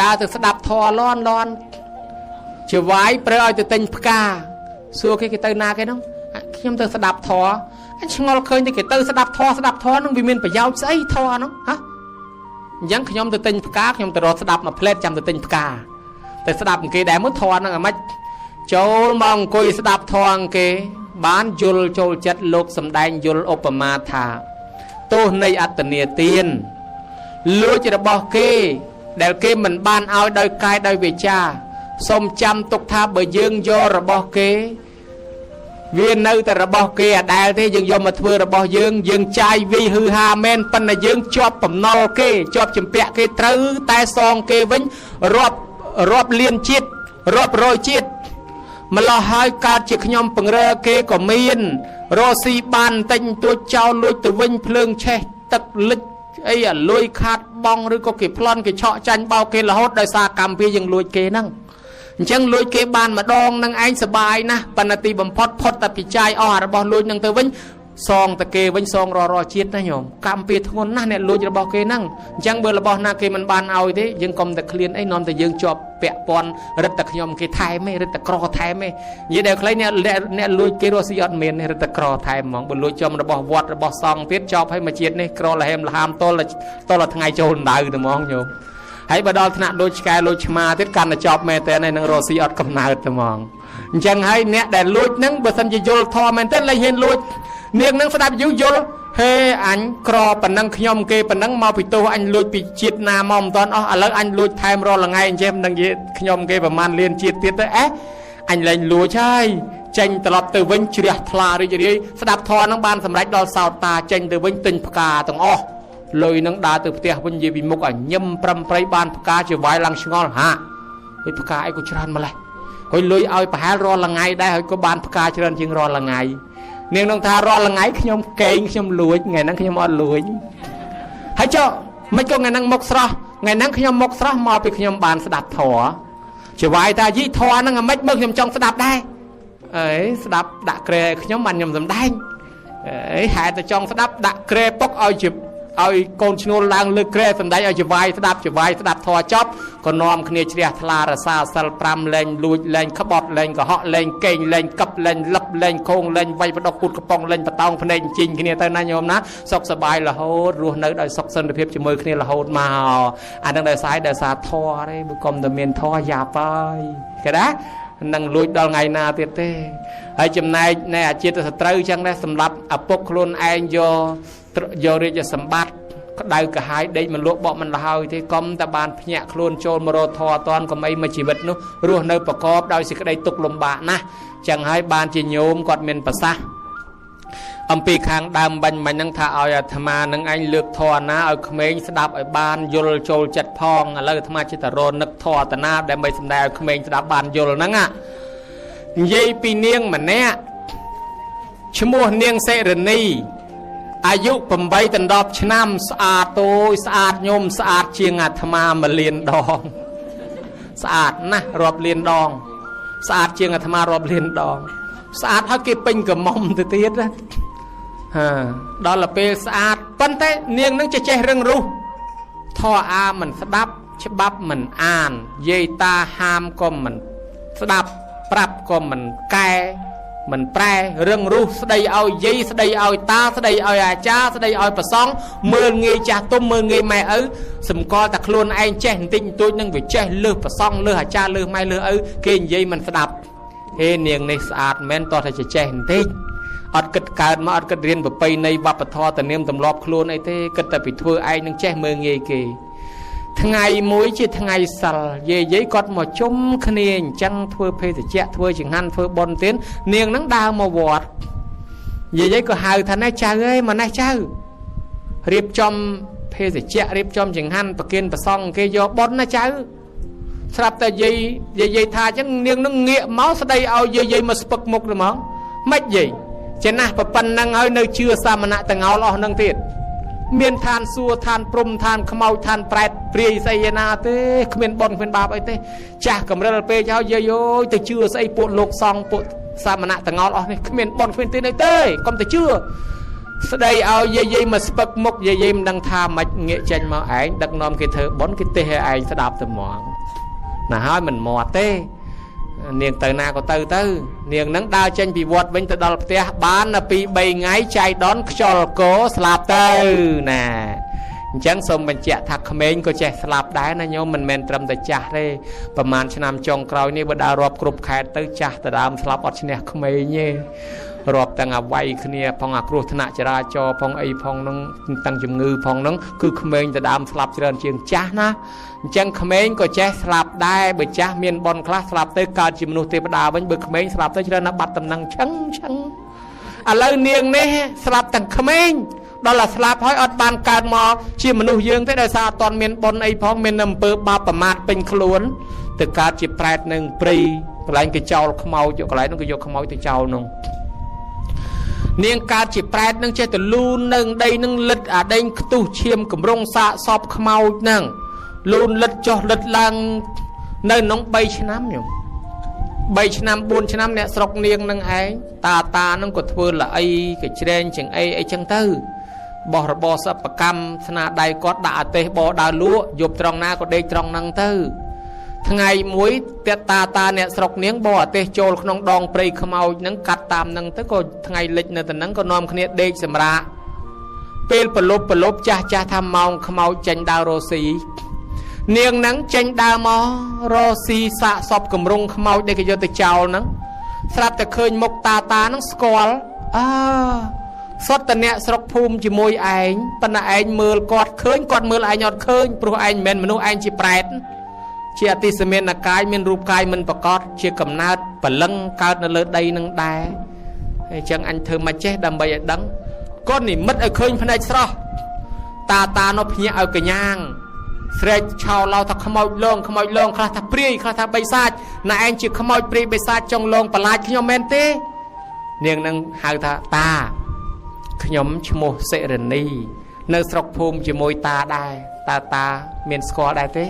ដើរទៅស្ដាប់ធម៌លន់ជាវាយប្រើឲ្យទៅទិញផ្កាសួរគេទៅណាគេហ្នឹងខ្ញុំទៅស្ដាប់ធម៌អញឆ្ងល់ឃើញតែគេទៅស្ដាប់ធម៌ហ្នឹងវាមានប្រយោជន៍ស្អីធម៌ហ្នឹងហ៎អញ្ចឹងខ្ញុំទៅទិញផ្កាខ្ញុំទៅរកស្ដាប់មួយផ្លែតចាំទៅទិញផ្កាទៅស្ដាប់គេដែរមើលធម៌ហ្នឹងអាម៉េចចូលមកអង្គុយស្ដាប់ធម៌គេបានយល់ចូលចិត្តលោកសំដែងយល់ឧបមាថាទោសនៃអត្តនេទានលួចរបស់គេដែលគេមិនបានឲ្យដោយកាយដោយវាចាសូមចាំទុកថាបើយើងយករបស់គេវានៅតែរបស់គេអដែលទេយើងយកមកធ្វើរបស់យើងចាយវិហឺហាមែនប៉ុន្តែយើងជាប់បំណុលគេជាប់ចម្ពាក់គេត្រូវតែសងគេវិញរាប់លានជាតិរាប់រយជាតិម្លោះហើយកើតជាខ្ញុំពង្រើគេក៏មានរស់ស៊ីបានតិចតួចចោលលួចទៅវិញភ្លើងឆេះទឹកលិចអីអាលួយខាតបងឬក៏គេប្លន់គេឆក់ចាញ់បោកគេរហូតដោយសារកម្មវាយើងលួចគេហ្នឹង ចឹងលួចគេបានម្ដងនឹងឯងសបាយណាស់បណ្ណទីបំផុតផុតតែពិចាយអស់របស់លួចនឹងទៅវិញសងតែគេវិញសងរជាតិណាញោមកម្មពីធ្ងន់ណាស់អ្នកលួចរបស់គេហ្នឹងអញ្ចឹងបើរបស់ណាគេមិនបានឲ្យទេយើងកុំតែឃ្លានអីនាំតែយើងជាប់ពាក់ព័ន្ធរឹតតែខ្ញុំគេថែមទេរឹតតែក្រថែមទេនិយាយដល់ខ្លីអ្នកលួចគេរស់ស៊ីអត់មានទេរឹតតែក្រថែមហ្មងបើលួចចំរបស់វត្តរបស់សង្ឃទៀតជាប់ឲ្យមួយជាតិនេះក្រលហេមលហាមទល់តែថ្ងៃចូលដៅទៅហ្មងញោមហើយបើដល់ថ្នាក់លួចឆ្កែលួចឆ្មាទៀតកាន់តែជាប់មែនតើនឹងរស់ស៊ីអត់កំណើតទៅហ្មងអញ្ចឹងហើយអ្នកដែលលួចហ្នឹងបើសិនជាយល់ធម៌មែនតើលែងហ៊ានលួចនាងនឹងស្ដាប់យល់ហេអញក្រប៉ុណ្ណឹងខ្ញុំគេប៉ុណ្ណឹងមកពីទោសអញលួចពីជាតិណាមកមិនតាន់អស់ឥឡូវអញលួចថែមរាល់ថ្ងៃអញ្ចឹងមិនដឹងខ្ញុំគេប្រហែលលានជាតិទៀតទៅអញលែងលួចហើយចេញត្រឡប់ទៅវិញជ្រះថ្លារីករាយស្ដាប់ធម៌នឹងបានសម្រេចដល់សោតតាចេញទៅវិញទិញផ្កាទាំងអស់លុយនឹងដើរទៅផ្ទះវិញនិយាយពីមុខឲ្យញឹមប្រំប្រៃបានផ្កាជាវាយឡើងឆ្ងល់ហាហើយផ្កាអីក៏ច្រើនម្លេះហើយលុយឲ្យប្រហែលរាល់ថ្ងៃដែរហើយក៏បានផ្កាច្រើនជាងរាល់ថ្ងៃនាងនឹងថារាល់ថ្ងៃខ្ញុំកេងខ្ញុំលួចថ្ងៃហ្នឹងខ្ញុំអត់លួចហើយចុះមិនក៏ថ្ងៃហ្នឹងមុខស្រស់ថ្ងៃហ្នឹងខ្ញុំមុខស្រស់មកពីខ្ញុំបានស្ដាប់ធម៌ជាវាយតាយីធម៌ហ្នឹងអាម៉េចមើលខ្ញុំចង់ស្ដាប់ដែរអេស្ដាប់ដាក់ក្រែខ្ញុំបានខ្ញុំសំដែងអេហេតុតែចង់ស្ដាប់ដាក់ក្រែពុកឲ្យកូនឈ្នួលឡើងលើក្រែសំដែងឲ្យជាវាយស្ដាប់ធម៌ចប់ក៏នាំគ្នាជ្រះថ្លារសាសិល5លែងលួចលែងក្បត់លែងកុហកលែងកេងលែងកັບលែងលឹបលែងខោងលែងវាយបដកគូតកំប៉ុងលែងបតោងភ្នែកជីងគ្នាទៅណាញោមណាសុខសប្បាយរហូតរស់នៅដោយសុខសន្តិភាពជាមួយគ្នារហូតមកអានឹងដោយសារធម៌ទេបើកុំតែមានធម៌យ៉ាប់ហើយគេណានឹងលួចដល់ថ្ងៃណាទៀតទេហើយចំណែកនៃអាជាតិសត្រូវចឹងដែរសម្រាប់ឪពុកខ្លួនឯងយករាជសម្បត្តិក្តៅកាហាយដេកមិនលក់បកមិនលហើយទេកុំតែបានភ្ញាក់ខ្លួនចូលមករកធម៌អត់តាន់កុំអីមួយជីវិតនោះរស់នៅប្រកបដោយសេចក្តីទុក្ខលំបាកណាស់ចឹងហើយបានជាញោមគាត់មានប្រសាសន៍អំពីខាងដើមបាញ់មិញហ្នឹងថាឲ្យអាត្មានឹងឯងលើកធម៌ណាឲ្យក្មេងស្ដាប់ឲ្យបានយល់ចូលចិត្តផងឥឡូវអាត្មាចិត្តរនឹកធម៌តាណាដើម្បីសម្ដែងឲ្យក្មេងស្ដាប់បានយល់ហ្នឹងនិយាយពីនាងម្នាក់ឈ្មោះនាងសេរនីអាយុ8 ដល់ 10 ឆ្នាំស្អាតអូយស្អាតញោមស្អាតជាងអាត្មា1លានដងស្អាតណាស់រាប់លានដងស្អាតជាងអាត្មារាប់លានដងស្អាតហើយគេពេញកំមុំទៅទៀតណាដល់ពេលស្អាតប៉ុន្តែនាងនឹងចេះរឹងរូសធေါ်អាមិនស្ដាប់ច្បាប់មិនអានយាយតាហាមក៏មិនស្ដាប់ប្រាប់ក៏មិនកែមិនប្រែរឹងរូសស្ដីឲ្យយាយស្ដីឲ្យតាស្ដីឲ្យអាចារ្យស្ដីឲ្យប្រសង់មើលងាយចាស់ទុំមើលងាយម៉ែឪសម្គាល់តែខ្លួនឯងចេះបន្តិចបន្តួចនឹងវាចេះលើសប្រសង់លើសអាចារ្យលើសម៉ែលើសឪគេនិយាយមិនស្ដាប់ហេនាងនេះស្អាតមែនតោះតែចេះបន្តិចអត់គិតកើតមកអត់គិតរៀនប្រពៃណីវប្បធម៌ទំនៀមទម្លាប់ខ្លួនអីទេគិតតែពីធ្វើឯងនឹងចេះមើលងាយគេថ្ងៃមួយជាថ្ងៃសិលយាយគាត់មកជុំគ្នាអញ្ចឹងធ្វើភេសជ្ជៈធ្វើចង្ហាន់ធ្វើបុណ្យទាននាងនឹងដើរមកវត្តយាយក៏ហៅថាណែចៅអើយមកណែចៅរៀបចំភេសជ្ជៈរៀបចំចង្ហាន់ប្រគិនប្រសងគេយកបុណ្យណាចៅស្រាប់តែយាយថាអញ្ចឹងនាងនឹងងាកមកស្ដីឲ្យយាយមកស្ពឹកមុខទៅហ្មងម៉េចយាយចេះណាស់ប៉ុណ្ណឹងហើយនៅជឿសាមណៈតងោលអស់នឹងទៀតមានឋានសួគ៌ឋានព្រំឋានខ្មោចឋានប្រែតព្រាយស្អីឯណាទេគ្មានបុណ្យគ្មានបាបអីទេចាស់កំរិលពេកហើយយាយអើយទៅជឿស្អីពួកលោកសង្ឃពួកសាមណៈតងោលអស់នេះគ្មានបុណ្យគ្មានទេអីទេកុំទៅជឿស្ដីឲ្យយាយមកស្ពឹកមុខយាយមិនដឹងថាម៉េចងាកចេញមកឯងដឹកនាំគេធ្វើបុណ្យគេទេឲ្យឯងស្ដាប់ទៅហ្មងណាហើយមិនមាត់ទេនាងទៅណាក៏ទៅនាងនឹងដើរចេញពីវត្តវិញទៅដល់ផ្ទះបានដល់2 3ថ្ងៃចៃដន្យខ្យល់កោស្លាប់ទៅណាអញ្ចឹងសូមបញ្ជាក់ថាក្មេងក៏ចេះស្លាប់ដែរណាញោមមិនមែនត្រឹមតែចាស់ទេប្រហែលឆ្នាំចុងក្រោយនេះបើដើររាប់គ្រប់ខែទៅចាស់ទៅដើមស្លាប់អត់ឈ្នះក្មេងទេរាប់ទាំងអវ័យគ្នាផងអាគ្រោះថ្នាក់ចរាចរណ៍ផងអីផងនឹងទាំងជំងឺផងនឹងគឺក្មេងទៅដើមស្លាប់ច្រើនជាងចាស់ណាអញ្ចឹងក្មេងក៏ចេះស្លាប់ដែរបើចាស់មានបនខ្លះស្លាប់ទៅកើតជាមនុស្សទេវតាវិញបើក្មេងស្លាប់ទៅច្រើនណាស់បាត់តំណែងឆឹងឥឡូវនាងនេះស្លាប់ទាំងក្មេងដល់តែស្លាប់ហើយអត់បានកើតមកជាមនុស្សយើងទេដោយសារអត់ទាន់មានបនអីផងមានអំពើបាបប្រមាថពេញខ្លួនទៅកើតជាប្រែតនឹងព្រៃកន្លែងគេចោលខ្មោចយកកន្លែងនោះគេយកខ្មោចទៅចោលនោះនាងកើតជាប្រែតនឹងចេះទៅលូននឹងដីនឹងលិតអាដេញខ្ទុះឈាមកំរុងសាកសពខ្មោចនឹងលូនលិតចុះលិតឡើងនៅក្នុង3 ឆ្នាំញោម 3 ឆ្នាំ 4 ឆ្នាំអ្នកស្រុកនាងនឹងឯងតានឹងក៏ធ្វើល្អីកច្រែងចឹងអីចឹងទៅបោះរបរសិប្បកម្មស្នាដៃគាត់ដាក់អាទេសបោដើរលក់យប់ត្រង់ណាក៏ដេកត្រង់ហ្នឹងទៅថ្ងៃមួយទៀតតាអ្នកស្រុកនាងបោអាទេសចូលក្នុងដងព្រៃខ្មោចហ្នឹងកាត់តាមហ្នឹងទៅក៏ថ្ងៃលិចនៅទៅហ្នឹងក៏នាំគ្នាដេកសម្រាកពេលប្រលប់ចាស់ថាម៉ោងខ្មោចចេញដើររស់ស៊ីនាងហ្នឹងចេញដើរមករស់ស៊ីសាកសពគម្រងខ្មោចដែលគេយកទៅចោលហ្នឹងស្រាប់តែឃើញមុខតាហ្នឹងស្គាល់សុទ្ធតែអ្នកស្រុកភូមិជាមួយឯងប៉ុន្តែឯងមើលគាត់ឃើញគាត់មើលឯងអត់ឃើញព្រោះឯងមិនមែនមនុស្សឯងជាប្រែតជាអតិសមានកាយមានរូបកាយមិនប្រកបជាកំណើតព្រលឹងកើតនៅលើដីនឹងដែរហើយចឹងអញធ្វើមកចេះដើម្បីឲ្យដឹងគាត់និមិត្តឲ្យឃើញភ្នែកស្រស់តានោះភ្ញាក់ឲ្យកញ្ញាងស្រែកឆោឡោថាខ្មោចលងខ្លះថាព្រាយខ្លះថាបិសាចណែឯងជាខ្មោចព្រាយបិសាចចង់លងបន្លាចខ្ញុំមែនទេនាងនឹងហៅថាតាខ្ញុំឈ្មោះសិរនីនៅស្រុកភូមិជាមួយតាដែរតាមានស្គាល់ដែរទេ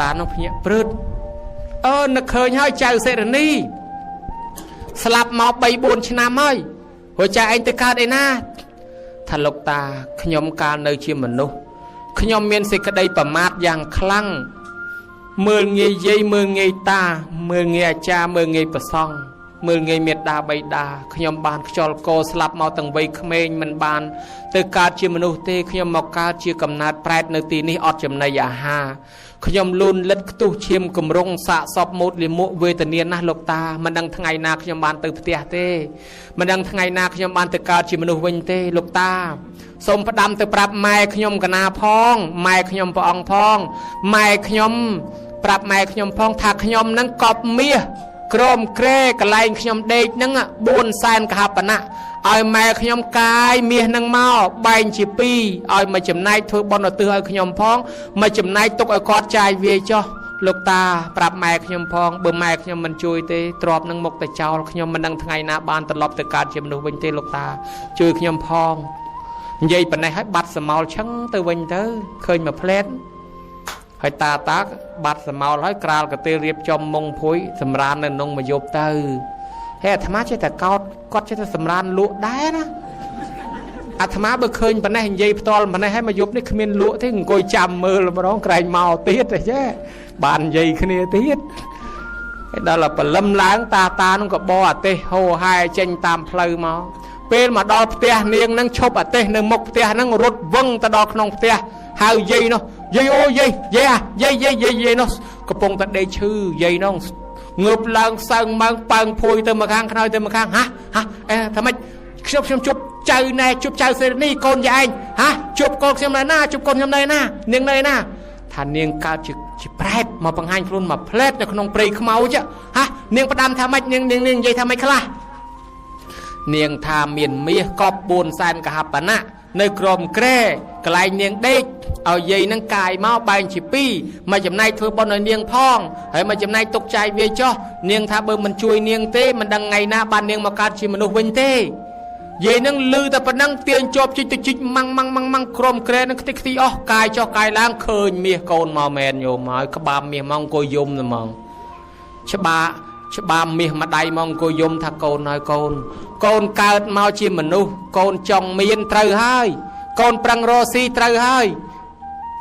តានោះភ្ញាក់ព្រឺតនឹកឃើញហើយចៅសិរនីស្លាប់មក 3-4 ឆ្នាំហើយព្រោះចៅឯងទៅកើតឯណាថាលោកតាខ្ញុំកាលនៅជាមនុស្សខ្ញុំមានសេចក្តីប្រមាទយ៉ាងខ្លាំងមើលងាយយាយមើលងាយតាមើលងាយអាចារ្យមើលងាយប្រសង់មើលងាយមេត្តាបៃតាខ្ញុំបានខ្យល់កោស្លាប់មកទាំងវ័យក្មេងមិនបានទៅកើតជាមនុស្សទេខ្ញុំមកកើតជាកំណើតប្រែតនៅទីនេះអត់ចំណីអាហារខ្ញុំលូនលិតខ្ទុះឈាមគម្រងសាកសពមូតលាមកវេទនាណាស់លោកតាមិនដឹងថ្ងៃណាខ្ញុំបានទៅផ្ទះទេមិនដឹងថ្ងៃណាខ្ញុំបានទៅកើតជាមនុស្សវិញទេលោកតាសូមផ្ដាំទៅប្រាប់ម៉ែខ្ញុំកណាផងម៉ែខ្ញុំព្រះអង្គផងម៉ែខ្ញុំប្រាប់ម៉ែខ្ញុំផងថាខ្ញុំនឹងកប់មាសក្រមក្រែកន្លែងខ្ញុំដេកហ្នឹង4សែនកហបណៈឲ្យម៉ែខ្ញុំកាយមាសនឹងមកបែងជា2ឲ្យមកចំណែកធ្វើបុណ្យឧទ្ទិសឲ្យខ្ញុំផងមកចំណែកទុកឲ្យគាត់ចាយវាយចុះលោកតាប្រាប់ម៉ែខ្ញុំផងបើម៉ែខ្ញុំមិនជួយទេទ្របនឹងមុខទៅចោលខ្ញុំមិនដឹងថ្ងៃណាបានត្រឡប់ទៅកើតជាមនុស្សវិញទេលោកតាជួយខ្ញុំផងនិយាយប៉ុណ្ណេះឲ្យបាត់សមោលឆឹងទៅវិញទៅឃើញមកផ្លែតហើយតាបាត់សមោលហើយក្រាលកទេលរៀបចំមុងភួយសម្រាននៅក្នុងមួយយប់ទៅហើយអាត្មាចេះតែកោតគាត់ចេះតែសម្រានលក់ដែរណាអាត្មាបើឃើញប៉ុណ្ណេះនិយាយផ្ទាល់ប៉ុណ្ណេះហើយមួយយប់នេះគ្មានលក់ទេអង្គុយចាំមើលម្ដងក្រែងមកទៀតទេចេះបាននិយាយគ្នាទៀតហើយដល់ព្រលឹមឡើងតានឹងក៏បោអាទេសហូហែចេញតាមផ្លូវមកពេលមកដល់ផ្ទះនាងនឹងឈប់អាទេសនៅមុខផ្ទះហ្នឹងរត់វឹងទៅដល់ក្នុងផ្ទះហៅយាយនោះយាយអូយាយនោះកំពុងតែដេកឈឺយាយនោះងើបឡើងសើងម៉ើងប៉ើងភួយទៅមកខាងខ្នើយទៅមកខាងថាម៉េចខ្ញុំជប់ចៅណែជប់ចៅសេរីកូនយាយឯងជប់កូនខ្ញុំនៅណាជប់កូនខ្ញុំនៅណានាងនៅណាថានាងកើតជាប្រែតមកបង្ហាញខ្លួនមកផ្លែតនៅក្នុងព្រៃខ្មោចនាងផ្ដាំថាម៉េចនាងនិយាយថាម៉េចខ្លះនាងថាមានមាសកប់4សែនកហបណៈនៅក្រមក្រែកន្លែងនាងដេកឲ្យយាយនឹងកាយមកបែងជា2មកចំណែកធ្វើបុណ្យឲ្យនាងផងហើយមកចំណែកទុកចាយវាចុះនាងថាបើមិនជួយនាងទេមិនដឹងថ្ងៃណាបាននាងមកកើតជាមនុស្សវិញទេយាយនឹងលឺតែប៉ុណ្ណឹងទាញជាប់ជីកទៅជីកម៉ាំងក្រមក្រែនឹងខ្ទេចខ្ទីអស់កាយចុះកាយឡើងឃើញមាសកូនមកមែនញោមហើយក្បាលមាសមកអង្គុយយំតែហ្មងច្បាមមាសម្ដាយមកអង្គុយយំថាកូនហើយកូនកើតមកជាមនុស្សកូនចង់មានត្រូវហើយកូនប្រឹងរកស៊ីត្រូវហើយ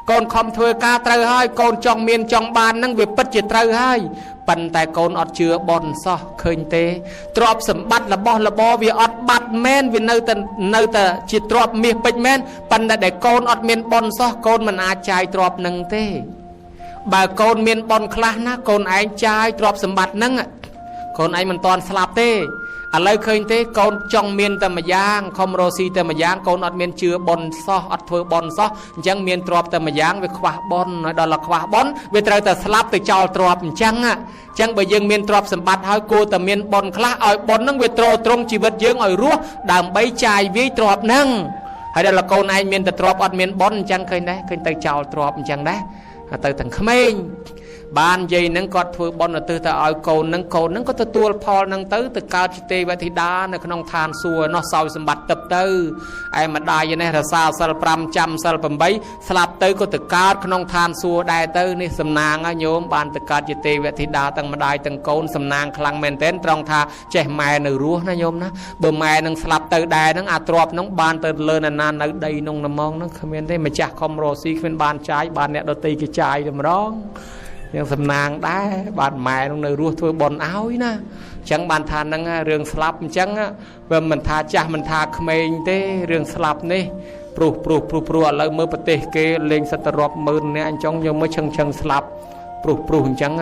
កូនខំធ្វើការត្រូវហើយកូនចង់មានចង់បាននឹងវាពិតជាត្រូវហើយប៉ុន្តែកូនអត់ជឿបនសោះឃើញទេទ្រព្យសម្បត្តិរបស់របរវាអត់បាត់មែនវានៅតែជាទ្រព្យមាសពេជ្រមែនប៉ុន្តែដែលកូនអត់មានបនសោះកូនមិនអាចចាយទ្រព្យនឹងទេបើកូនមានបនខ្លះណាកូនឯងចាយទ្រព្យសម្បត្តិនឹងកូនឯងមិនតាន់ស្លាប់ទេឥឡូវឃើញទេកូនចង់មានតែម្យ៉ាងខំរស់ស៊ីតែម្យ៉ាងកូនអត់មានជឿបនសោះអត់ធ្វើបនសោះអញ្ចឹងមានទ្រព្យតែម្យ៉ាងវាខ្វះបនហើយដល់ខ្វះបនវាត្រូវតែស្លាប់ទៅចោលទ្រព្យអញ្ចឹងបើយើងមានទ្រព្យសម្បត្តិហើយគួរតែមានបនខ្លះឲ្យបននឹងវាទ្រង់ជីវិតយើងឲ្យរស់ដើម្បីចាយវាយទ្រព្យនឹងហើយដល់កូនឯងមានតែទ្រព្យអត់មានបនអញ្ចឹងឃើញដែរឃើញទៅចោលទ្រព្យអញ្ចឹងដែរទៅទាំងក្មេង ban dây nâng cọt thưa bon là từ ta oi cồn nâng có tua phò nâng tới từ cao chỉ tê vậy thì đá nó không than xua nó sau sầm bạch tập tư ai mà đai như này là sao sao pram trăm sao pram bấy slap tới có từ cao không than xua đai tớiนี่สำนางnhôm ban từ cao chỉ tê vậy thì đá tăng mà đai tăng cồnสำนางคลังเมนเทนตรองทาเจ็บแม่หนึ่งรู้นะโยมนะเบอร์แม่นั่งสลับเตอร์ได้นั่งอาตรอบนั่งบานเตอร์เลินนานนั่งได้นงน้ำมองนั่งคอมเมนต์ได้มาจากคอมโรซีเป็นบานใจบานเนี่ยดนตรีกระจายจะมาร้องยังสำนางได้บานแม่นั่งในรู้ทั่วบอลเอาอีนะจังบานทานนั่งเรื่องสลับจังเมื่อมันทาจ่ามันทาคอมเมนต์ได้เรื่องสลับนี่ปลุกแล้วเมื่อปฏิเกเล็งสตรอบมือเนี่ยจังยังไม่เชิงสลับปลุกจัง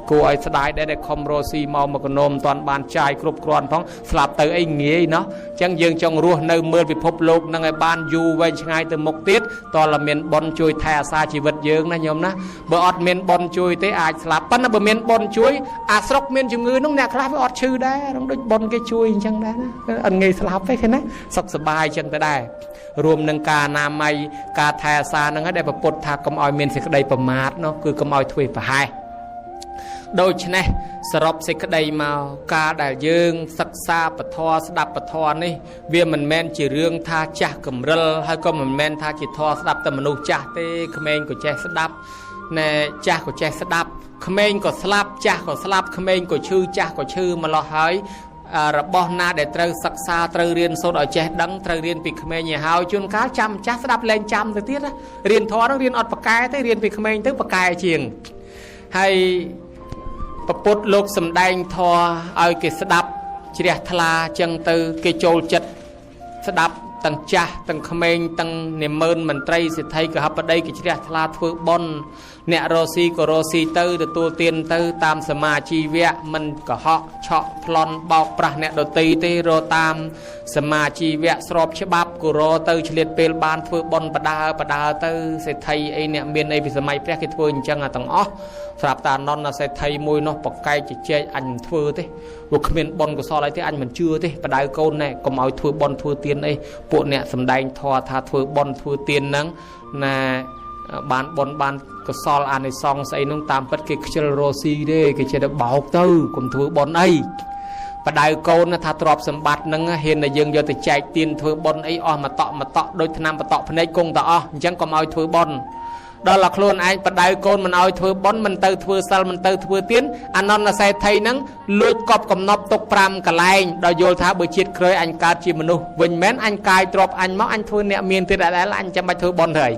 กูไอ้สไลด์ได้คอมโรซีมอมกนมตอนบานใจกรุบกรอนพ้องสลับเตอไอ้เงี้ยเนาะจังยังจงรัวในเมื่อไปพบโลกนั่งไอ้บ้านอยู่ไว้ช่างไงแต่มกติดตอนละเมียนบอลช่วยแทซาชีวิตเยอะนะโยมนะเบอร์อดเมียนบอลช่วยเตอาจสลับปั้นนะเบอร์เมียนบอลช่วยอาสรกเมียนจุงเงินน้องเนี่ยคล้ายไปอดชื่อได้น้องด้วยบอลแกช่วยจังได้นะอันเงี้ยสลับไปแค่นั้นสบายจังได้รวมนังกานาไมกาแทซานังได้ประปดทากำออยเมียนสิกได้ประมาทเนาะคือกำออยถ้วยประหายโดยเฉพาะสรบสิกได้มาการได้ยืงศึกษาปทอสดับปทอนี่เวียมันแมนจีเรื่องท่าจักกำรัลให้ก็มันแมนท่าจีทอสดับแต่มนุษย์จักเต้ขมเองก็แจสดับในจักก็แจสดับขมเองก็สลับจักก็สลับขมเองก็ชื่อจักก็ชื่อมาละหายระบอบนาเด็ดเตอร์ศึกษาเตอร์เรียนโซดเอาแจดังเตอร์เรียนปีขมเองหาวจนก้าจำจักสดับแรงจำตัวที่นะเรียนทอต้องเรียนอดปากกายแต่เรียนปีขมเองตึ้งปากกายเชียงให้ประพุทธโลกสำแดงทอเอาเกศดับเฉียทลาจังตือเกโจลจัดสดับตั้งจ่าตั้งขมเองตั้งเนมเมินมันไตรสิทธิ์ไทยกับฮับได้กิจเฉียทลาทเวบอนเนโรซีก็โรซีตือตัวเตียนตือตามสมาชีเวะมันก็เหาะเฉาะพลอนบอกประเนโดตีเตโรตามสมาชีเวะสรบฉบับกุโรตือเฉลี่ยเปลบานทเวบอนประดาตือสิทธิ์ไทยไอเนี่ยเมียนไอพิสมัยแพร่กิจทเวจังอ่ะตั้งอ๋อสลับตานอนนะใส่ไทยมวยเนาะปกไก่จะเจอันทเวเต้บุคคลบอลก็ซออะไรที่อันมันเชื่อเต้ประดาโกนเนี่ยก็เอาทเวบอลทเวเตียนไอพวกเนี่ยสำแดงทอทาทเวบอลทเวเตียนนั้นนะบานบอลบานก็ซอลอันในซองใส่น้องตามปัดเกจโรซีเด้ก็จะได้บอกตื้อกลุ่มทเวบอลไอประดาโกนนะถ้าตรอบสมบัตินั้นเห็นในยังยอดแต่ใจเตียนทเวบอลไอออมาเตาะโดยทนำมาเตาะพนัยกงต่อยังก็เอาทเวบอลđó là khôn ai bắt đầu con mình ao thưa bón mình từ thưa sal mình từ thưa tiến anh non là xe thay nắng lôi cọp cầm nọc tục pram cả lại đó vô thả bữa chiết khơi anh cá chim mình nu vinh mến anh cài trộp anh móc anh thưa nẹo miền từ đại là anh chăm bài thưa bón thời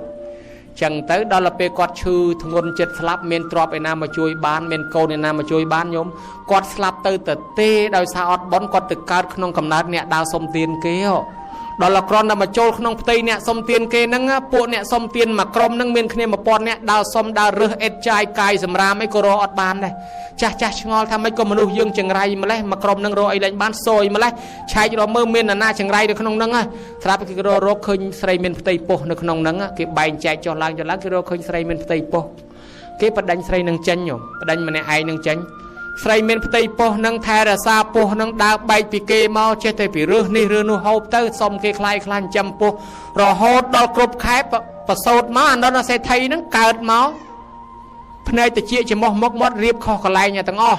chẳng tới đó là pe quạt chư thôn chết slap miền trộp anh nam mà chui bán miền câu anh nam mà chui bán nhóm quạt slap từ từ tê đôi sao bón quạt từ cá không cầm nát nẹo đào sông tiền kéo đó là con là mà trôi không tây nè sông tiền kê nâng bộ nè sông tiền mà crom nâng miền kia mà pon nè đào sông đào rửa ép chai cài sầm ra mấy cô ro ọt bàn này cha ngon tham mấy cô mà nuôi dương chừng ray mà lấy mà crom nâng ro ấy lên bán sôi mà lấy chai cho mơ miền là na chừng ray được không nâng á tháp cái ro khơi sray miền tây po được không nâng á cái bài chạy cho lang cái ro khơi sray miền tây po cái bắt đánh sray nâng chân nhổ bắt đánh mà nè ai nâng chânใส่เมียนปฏิปนังแทระซาปนังดาวใบปีเกมาเจตปีเรื่องนี่เรื่องนูฮอบเตอร์สมเกคลายคลานจำปรอฮอดดอกกรุบแคบประสดมาอันนั้นใส่ไทยนั่งเกิดมาพเนยตะเจี๊ยจะมอกมดเรียบคอกลายเนี่ยตั้งอ้อ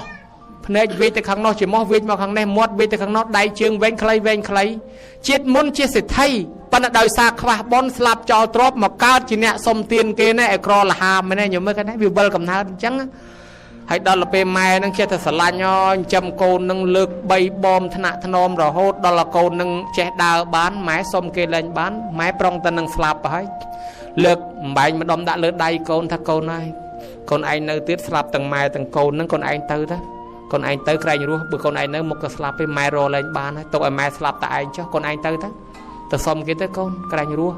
พเนยเวทข้างนอกจะมอกเวทมาข้างในมดเวทข้างนอกได้เชิงเว้นใครเจ็ดมุนเจ็ดสิทธิ์ไทยปนดาวซาควาบอลสลับจอตรบมาเกิดจีเนี่ยสมเตียนเกณฑ์เนี่ยครอละหามไม่แน่อยู่เมื่อกันนะวิวเบิลกับนาจังให้ดอลลาร์เปย์แม่นั่งเชื่อสลายย้อนจำโกนนั่งเลือกใบบอมธนาธนอมรอโฮดดอลลาร์โกนนั่งเจดาวบ้านไม้ส้มเกลันบ้านไม้ปรองตะนั่งสลับไปเลือกใบมันดมด่าเลือกใดโกนถ้าโกนไอ้คนไอ้เนื้อติดสลับตั้งไม้ตั้งโกนนั่งคนไอ้เตอร์นะคนไอ้เตอร์ใครรู้บุคคลไอ้เนื้อมุกก็สลับไปไม้รอเลยบ้านนะตัวไอ้ไม้สลับแต่ไอ้เจ้าคนไอ้เตอร์นะแต่ส้มเกตโกนใครรู้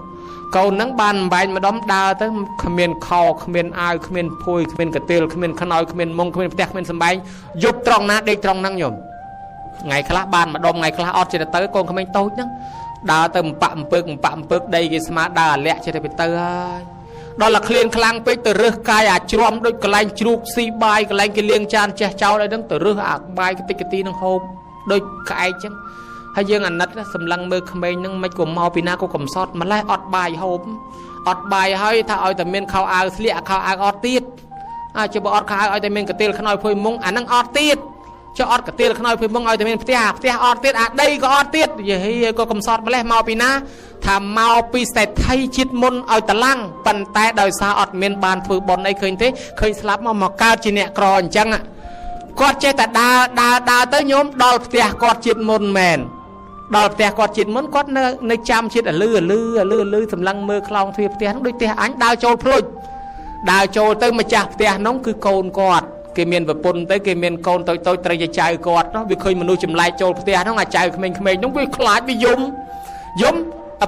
câu nắng ban bài mà đom đào tới khăm miền khò khăm miền ai khăm miền phôi khăm miền cà tê khăm miền khăn nói khăm miền mông khăm miền tẹt khăm miền sầm bay dục trong ná đây trong năng nhổm ngày khá ban mà đom ngày khá ọt chỉ là tới con khăm miền tối nhá đào tới pạm pực đây cái smart đào lẹ chỉ là bị tới đó là khliên khlang pe từ rước cài à chrom đôi cái lanh chrup si bay cái lanh cái liêng chan che cháu đây đứng từ rước à bay cái tí năng hôm đôi cái chứ hay dương ảnh nát sầm lăng mơ khăm bên nâng mấy của màu pina của cầm sót mà lại ọt bài hộp ọt bài hơi thà ơi tầm miên khao ao slia khao ao ọt tiết จะบอกอดขายเอาแต่เมนกระเตียลขน้อยพุยมุงอันนั่งอดตีดจะอดกระเตียลขน้อยพุยมุงเอาแต่เมนเตี้ยอดตีดได้ก็อดตีดอย่าให้ก็กำสอดมาแล้วเมาปีนะทำเมาปีเสร็จไทยชิดมุนเอาตะลังปันแต่โดยสาอดเมนบานฟืบอลในเคยเต้เคยสลับมาหมอกก้าวจีเนกรอนจังกอดเจแต่ดาเต้ยโยมดอลเตียกอดจิตมุนแมนดอลเตียกอดจิตมุนกอดในจำชิดลือสำลังมือคลองเทียบเตียทั้งด้วยเตียอันดาวโจลพลุดาวโจลเต้มาจากเตียน้องคือโกนกอดเกมียนแบบปนเต้เกมียนโกนโตตรายใจกอดเนาะวิเคยมนุษย์จำลายโจลเตียน้องอาใจเขมงน้องวิคลาดวิยม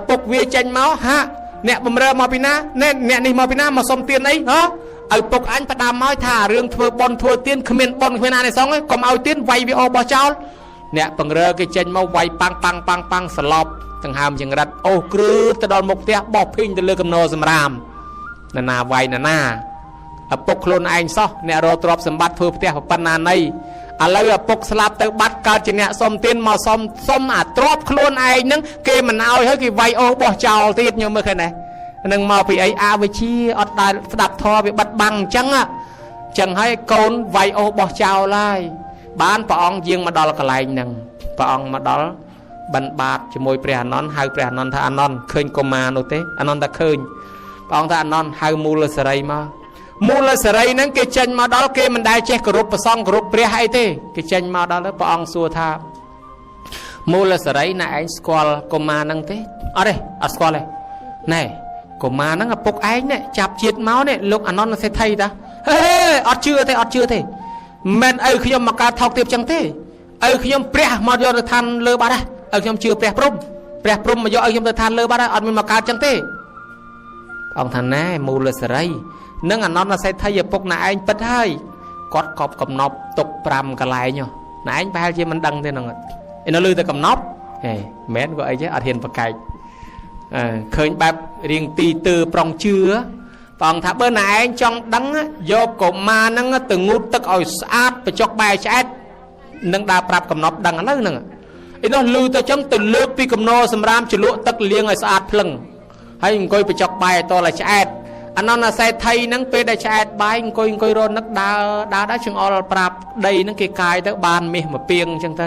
ปกเวียจันเมาฮะเนี่ยบำเรอมาปีน่าเนี่ยนี่มาปีน่ามาสมเตียนไอ้เหรอเอาปกอันประดามม้อยท่าเรื่องทัวบอลทัวเตียนเขมรบอลเขมรในซองไอ้ก็เอาเตียนไววิโอบอเจ้าเนี่ยบังเรอกิจันมาไวปังสลบตั้งหามอย่างรัดโอ้กรื้อตะดอนมกเตียบอกพิงตะเลือกำโนสมรามนาไวนาปกโคลนไอ้ซอเนี่ยเราตรอบสมบัติเพื่อเตียปันนาในอะไรปกสลับเตบัดการจีเนี่ยสมเตียนมาสมตรอบโคลนไอ้นั่งเกมันเอาให้กี่ไวโอบอเจ้าตีดยังเมื่อคืนไหนนั่งมาไปไอ้อาวิชีอดได้สดับทอไปบัดบังจังให้โกนไวโอบอเจ้าไล่บ้านปองยิงมาดอลกระไรหนึ่งปองมาดอลบันบาดจมวยเปรียนนหายเปรียนนท่าอนนเคยกมาโนเตอนนตะเคยปองท่าอนนหายมูลสไรมามูลสไรนั้นเกจันมาดอลเกมันได้เช็คกรุบประซองกรุบเปรียให้เตเกจันมาดอลแล้วปองสัวท่ามูลสไรน่ะไอ้สกอลกมานั่งเตอะไรสกอลเลยนี่ก็มานั่งปกไอ้เนี่ยจับจีดเมาส์เนี่ยลูกอนนท์เสไทยตาเฮ้ยอดเชื่อเท่แม่นขยมมาการทอกเตียบจังเท่ขยมเปรี้ยมาโยนทันเลือบาได้ขยมเชื่อเปรี้ยปรุมมาโยขยมทันเลือบาได้อดมีมาการจังเท่องทันแน่มูลสไรนั่งอนนท์เสไทยปกนายปัดให้กอดกอบกับนบตกปรำกระไรเนาะนายไปให้เจมันดังเท่นั่งนั่นลือแต่กับนบแม่นก็ไอ้เจ้าอาเทียนประกายเคยแบบเรียงตีตือปรองเชื้อปองถ้าเบอร์ไหนจังดังโยกกมานั่งตึงงูตึกอ่อยสะอาดไปจอกใบแชดนั่งดาปรับกับนบดังอะไรนั่งไอ้น้องลือแต่จังตึงเลือกปีกับนอสำรามจุลุตึกเลี้ยงอ่อยสะอาดพลังให้งอยไปจอกใบตัวละแชดอันนั้นใส่ไทยนั่งไปได้แชดใบงอยโรนนักดาได้จึงออลปรับได้นั่งเกยกายเตบานมีมาเปียงจังเต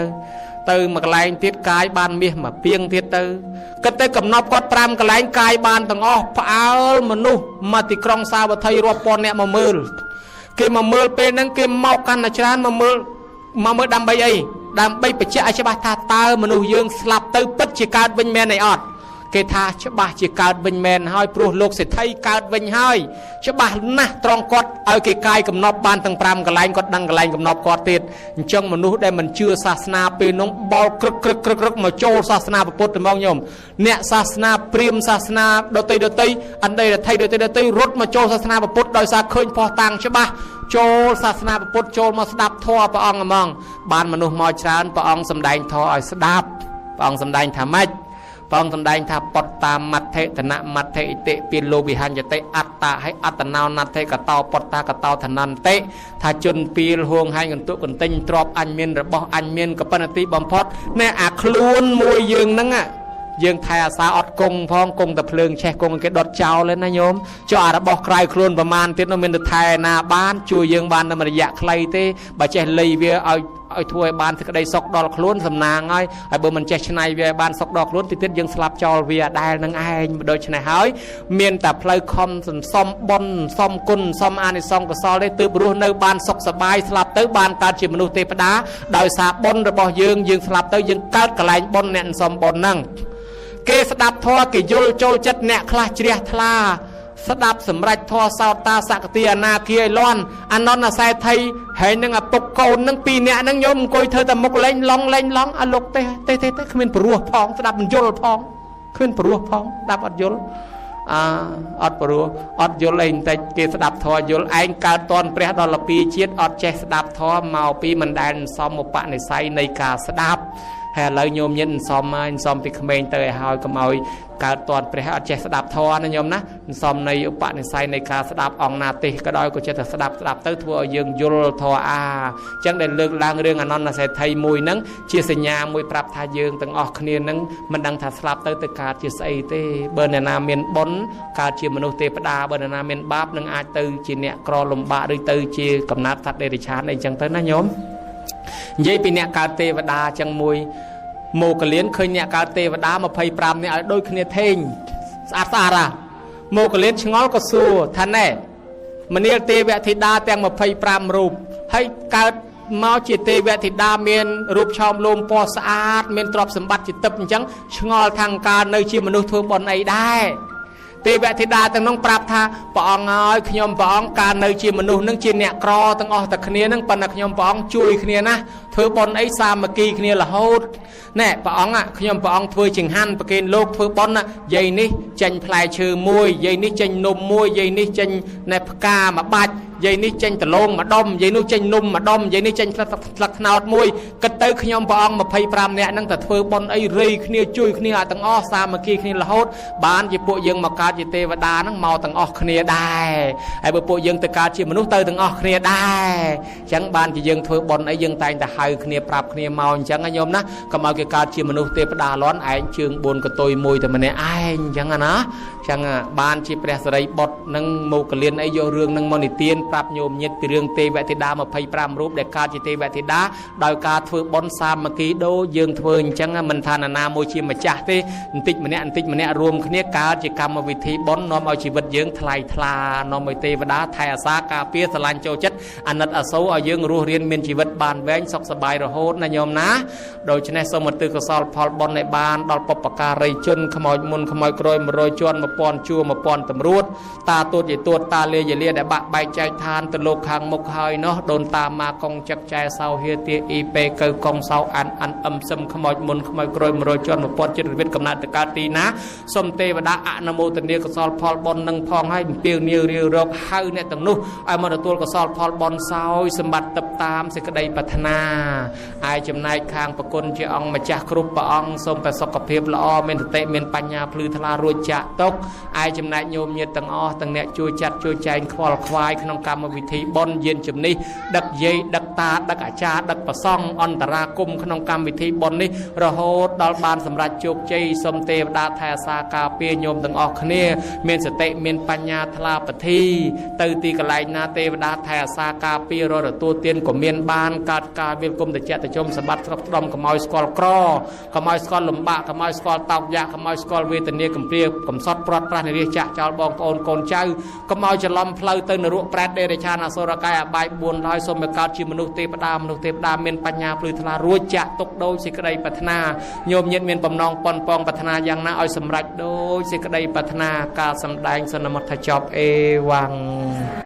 ตือมากลายติดกายบานมีมาเปียงติดตือก็เตกับนบกอดปรามกลายกายบานต่างอ้อพาลมนุมาติกรองสาวไทยรวบปอนเนี่ยมาเมือเกมาเมือเป็นนั่งเกมเมากันนะชานมาเมือดำใบไอ้ดำใบไปเจ้าอาชบาตาตามนุยืงสลับตือปัจจิการเป็นแม่ในออดเกทาชบาจิการเป็นแมนให้ปลุกโลกเสไทยการเป็นให้ชบานะตรองกอดเอาเกกายกับนบบานต่างปรามกลายกอดดังกลายกับนบกอดติดจังมนุษย์ได้มันเชื่อศาสนาเป็นน้องบอลกรึกมาโจศาสนาพุทธมองยมเนี่ยศาสนาเปรียมศาสนาโดยอันใดไทยโดยรถมาโจศาสนาพุทธโดยสาเคยพอต่างชบาโจศาสนาพุทธโจมาสดับท่อพระองค์มองบ้านมนุษย์มอชานพระองค์สำแดงท่อสดับพระองค์สำแดงธรรมะปองตำแดงถ้าปดตามมัดเทตนะมัดเทอิเตปิโลบิหันจะเตอัตตาให้อัตนาวนัดเทกะเตาปดตากะเตาถนันเตถ้าจนปีลห่วงให้กันตุกันติงตรอบอันเมียนระบอันเมียนกับปนติบอมพอดแน่อาคลูนมวยยืงนั่งอ่ะยืงไทยอาสาอดกงพองกงตะเพลิงแช่กงเกดดเจ้าเลยนะโยมจ่อระบใครคลูนประมาณติดนเมนไทยนาบ้านช่วยยืงบ้านนมริยะใครเตบาเจเลยเวียเอาถ้วยบานที่กระไดซอกดอกล้วนสำนางไอ้เบอร์มันเจชนายเวียบานซอกดอกล้วนติดยังสลับจอเวียได้นั่งไอ้โดยชนายหายเมียนแต่เพลย์คอมซ้อมบอลซ้อมกุนซ้อมอานิซองก็ซอได้ตืบรู้ในบานซอกสบายสลับเตอร์บานการจิมนุษย์เทปดาโดยสาบอลระบอยืงสลับเตอร์ยังเกิดกระไรบอลเนนซ้อมบอลนั่งเกสดับทอกิโยโจจัดเนะคลาเจียทลาสดับสำรัจทอสาวตาสักเตียนาเกียร้อนอันนอนอาศัยไทยให้นังปกโกนนังปีเนี่ยนังยมกอยเธอแต่มกเล่นร้องอลกเต้ขึ้นปลัวพองสดับมันยลพองขึ้นปลัวพองดับอดยลอดปลัวอดยลเองแต่เกสดับทอยลไอ้การตอนเปรี้ยดอลปีเชียดอดเจสดับทอเมาปีมันแดนซ้อมมปะในไซในกาสดับแห่เลยโยมยินซ้อมมาซ้อมไปเขมรเตยหอยก็เอา កើតតនព្រះអត់ចេះស្ដាប់ធម៌ណាញោមណាសំនៃឧបនិស្ស័យនៃការស្ដាប់អង្គណាទេសក៏ដោយក៏ចេះតែស្ដាប់ទៅធ្វើឲ្យយើងយល់ធម៌អញ្ចឹងដែលលើកឡើងរឿងអនន្តសេដ្ឋីមួយហ្នឹងជាសញ្ញាមួយប្រាប់ថាយើងទាំងអស់គ្នាហ្នឹងមិនដឹងថាស្លាប់ទៅកើតជាស្អីទេបើអ្នកណាមានបុណ្យកើតជាមនុស្សទេវតាបើអ្នកណាមានបាបនឹងអាចទៅជាអ្នកក្រលំបាកឬទៅជាកំណើតសត្វដេរឆានអីចឹងទៅណាញោមនិយាយពីអ្នកកើតទេវតាចឹងមួយមកលៀនឃើញអ្នកកើតទេវតា25នាក់ឲ្យដូចគ្នាថេងស្អាតមកលៀនឆ្ងល់ក៏សួរថាណែមនាលទេវធីតាទាំង25រូបហើយកើតមកជាទេវធីតាមានរូបឆោមលោមពណ៌ស្អាតមានទ្រព្យសម្បត្តិជាទឹកអញ្ចឹងឆ្ងល់ខាងការនៅជាមនុស្សធ្វើបុណ្យអីដែរទេវធីតាទាំងនោះប្រាប់ថាព្រះអង្គហើយខ្ញុំព្រះអង្គការនៅជាមនុស្សនឹងជាអ្នកក្រទាំងអស់តែគ្នានឹងប៉ុន្តែខ្ញុំព្រះអង្គជួយគ្នាណាធ្វើបុណ្យអីសាមគ្គីគ្នារហូតណែព្រះអង្គខ្ញុំព្រះអង្គធ្វើចង្ហាន់ប្រគេនលោកធ្វើបុណ្យយាយនេះចេញផ្លែឈើមួយយាយនេះចេញនំមួយយាយនេះចេញណែផ្កាមួយបាច់យាយនេះចេញដលងម្ដុំយាយនោះចេញនំម្ដុំយាយនេះចេញផ្លឹកថ្នោតមួយគិតទៅខ្ញុំព្រះអង្គ25នាក់ហ្នឹងតែធ្វើបុណ្យអីរៃគ្នាជួយគ្នាទាំងអស់សាមគ្គីគ្នារហូតបានជាពួកយើងមកកើតជាទេវតាហ្នឹងមកទាំងអស់គ្នាដែរហើយបើពួកយើងទៅកើតជាមនុស្សទៅទាំងអស់គ្នាដែរអញ្ចឹងបានជាយើងធ្វើបុណ្យអីយើងតែងតែហៅគ្នាប្រាប់គ្នាមកអញ្ចឹងណាញោមណាកុំឲ្យគេកើតជាមនុស្សទេវតាលន់ឯងជើង4កតុយមួយតែម្នាក់ឯងអញ្ចឹងណាអញ្ចឹងបានជាព្រះសិរីបុត្រនឹងមកលៀនអីយករឿងនឹងមកនិទានប្រាប់ញោមញាតិពីរឿងទេវធីតា25រូបដែលកើតជាទេវធីតាដោយការធ្វើបុណ្យសាមគ្គីដូយើងធ្វើអញ្ចឹងមិនថាណាមួយជាម្ចាស់ទេបន្តិចម្នាក់រួមគ្នាកើតជាកម្មវិធីបុណ្យនាំឲ្យជីវិតយើងថ្លៃថ្លានាំឲ្យទេវតាថែអាសាការពារស្រឡាញ់ចូលចិត្តអាណិតអាសូរឲ្យយើងរស់រានមានជីវិតបានវែងសុខសប្បាយរហូតណាញោមណាដូច្នេះសូមឧទ្ទិសកុសលផលបុណ្យឲ្យបានដល់បុព្វការីជនខ្មោចមុនខ្មោចក្រោយ100ជាន់1000ជួរ1000តម្រួតតាទូតយាទួតតាលាយលាដែលបាក់បែកចែកឋានទៅលោកខាងមុខហើយនោះដូនតាម៉ាកងចឹកចែសោហៀទាអ៊ីពេកៅកងសោអានអឹមសឹមខ្មោចមុនខ្មោចក្រោយ100ជាន់1000ចិត្តវិតកំណត់ទៅកើតទីណាសូមទេវតាអនុមោទនាកុសលផលបុណ្យនឹងផងឲ្យអំពាវនាវរាវរកហៅអ្នកទាំងនោះឲ្យមកទទួលកុសលផលបុណ្យសោយសម្បត្តិទៅតាមសេចក្តីប្រាថ្នាឯចំណែកខាងប្រគុណជាអង្គម្ចាស់គ្រប់ព្រះអង្គសូមប្រសុខភាពល្អមានសតិមានបញ្ញាភ្លឺថ្លារួចចាក់ទុកឯចំណែកញោមញាតិទាំងអស់ទាំងអ្នកជួយចាត់ជួយចែងខ្វល់ខ្វាយក្នុងកម្មវិធីបុណ្យយានជំនិះដឹកយាយដឹកតាដឹកអាចារ្យដឹកប្រសង់អន្តរាគមក្នុងកម្មវិធីបុណ្យនេះរហូតដល់បានសម្រេចជោគជ័យសូមទេវតាថែអាសាការពារញោមទាំងអស់គ្នាមានសតិមានបញ្ញាថ្លាប្រធីទៅទីកន្លែងណាទេវតាថែអាសាការពាររទទួលទានក៏មានបានកើតការវិលគុំតចតចំសម្បត្តិស្រុកស្ដំកុំឲ្យស្គាល់ក្រកុំឲ្យស្គាល់លំបាកកុំឲ្យស្គាល់តោកយ៉ាកុំឲ្យស្គាល់វេទនាកំព្រាកំសត់ព្រាត់ប្រាសនិរិះចាក់ចោលបងប្អូនកូនចៅកុំឲ្យច្រឡំផ្លូវទៅនរកប្រែតដេរឆានអសុរកាយអបាយ4ឡើយសូមឲ្យកើតជាមនុស្សទេវតាមានបញ្ញាភ្លឺថ្លារួចចាក់ទុកដោយសេចក្តីប្រាថ្នាញោមញាតិមានបំណងប៉ុនប៉ងប្រាថ្នាយ៉ាងណាឲ្យសម្រេចដោយសេចក្តីប្រាថ្នាការសម្ដែងសន្មតថាចប់អេវ៉ាំង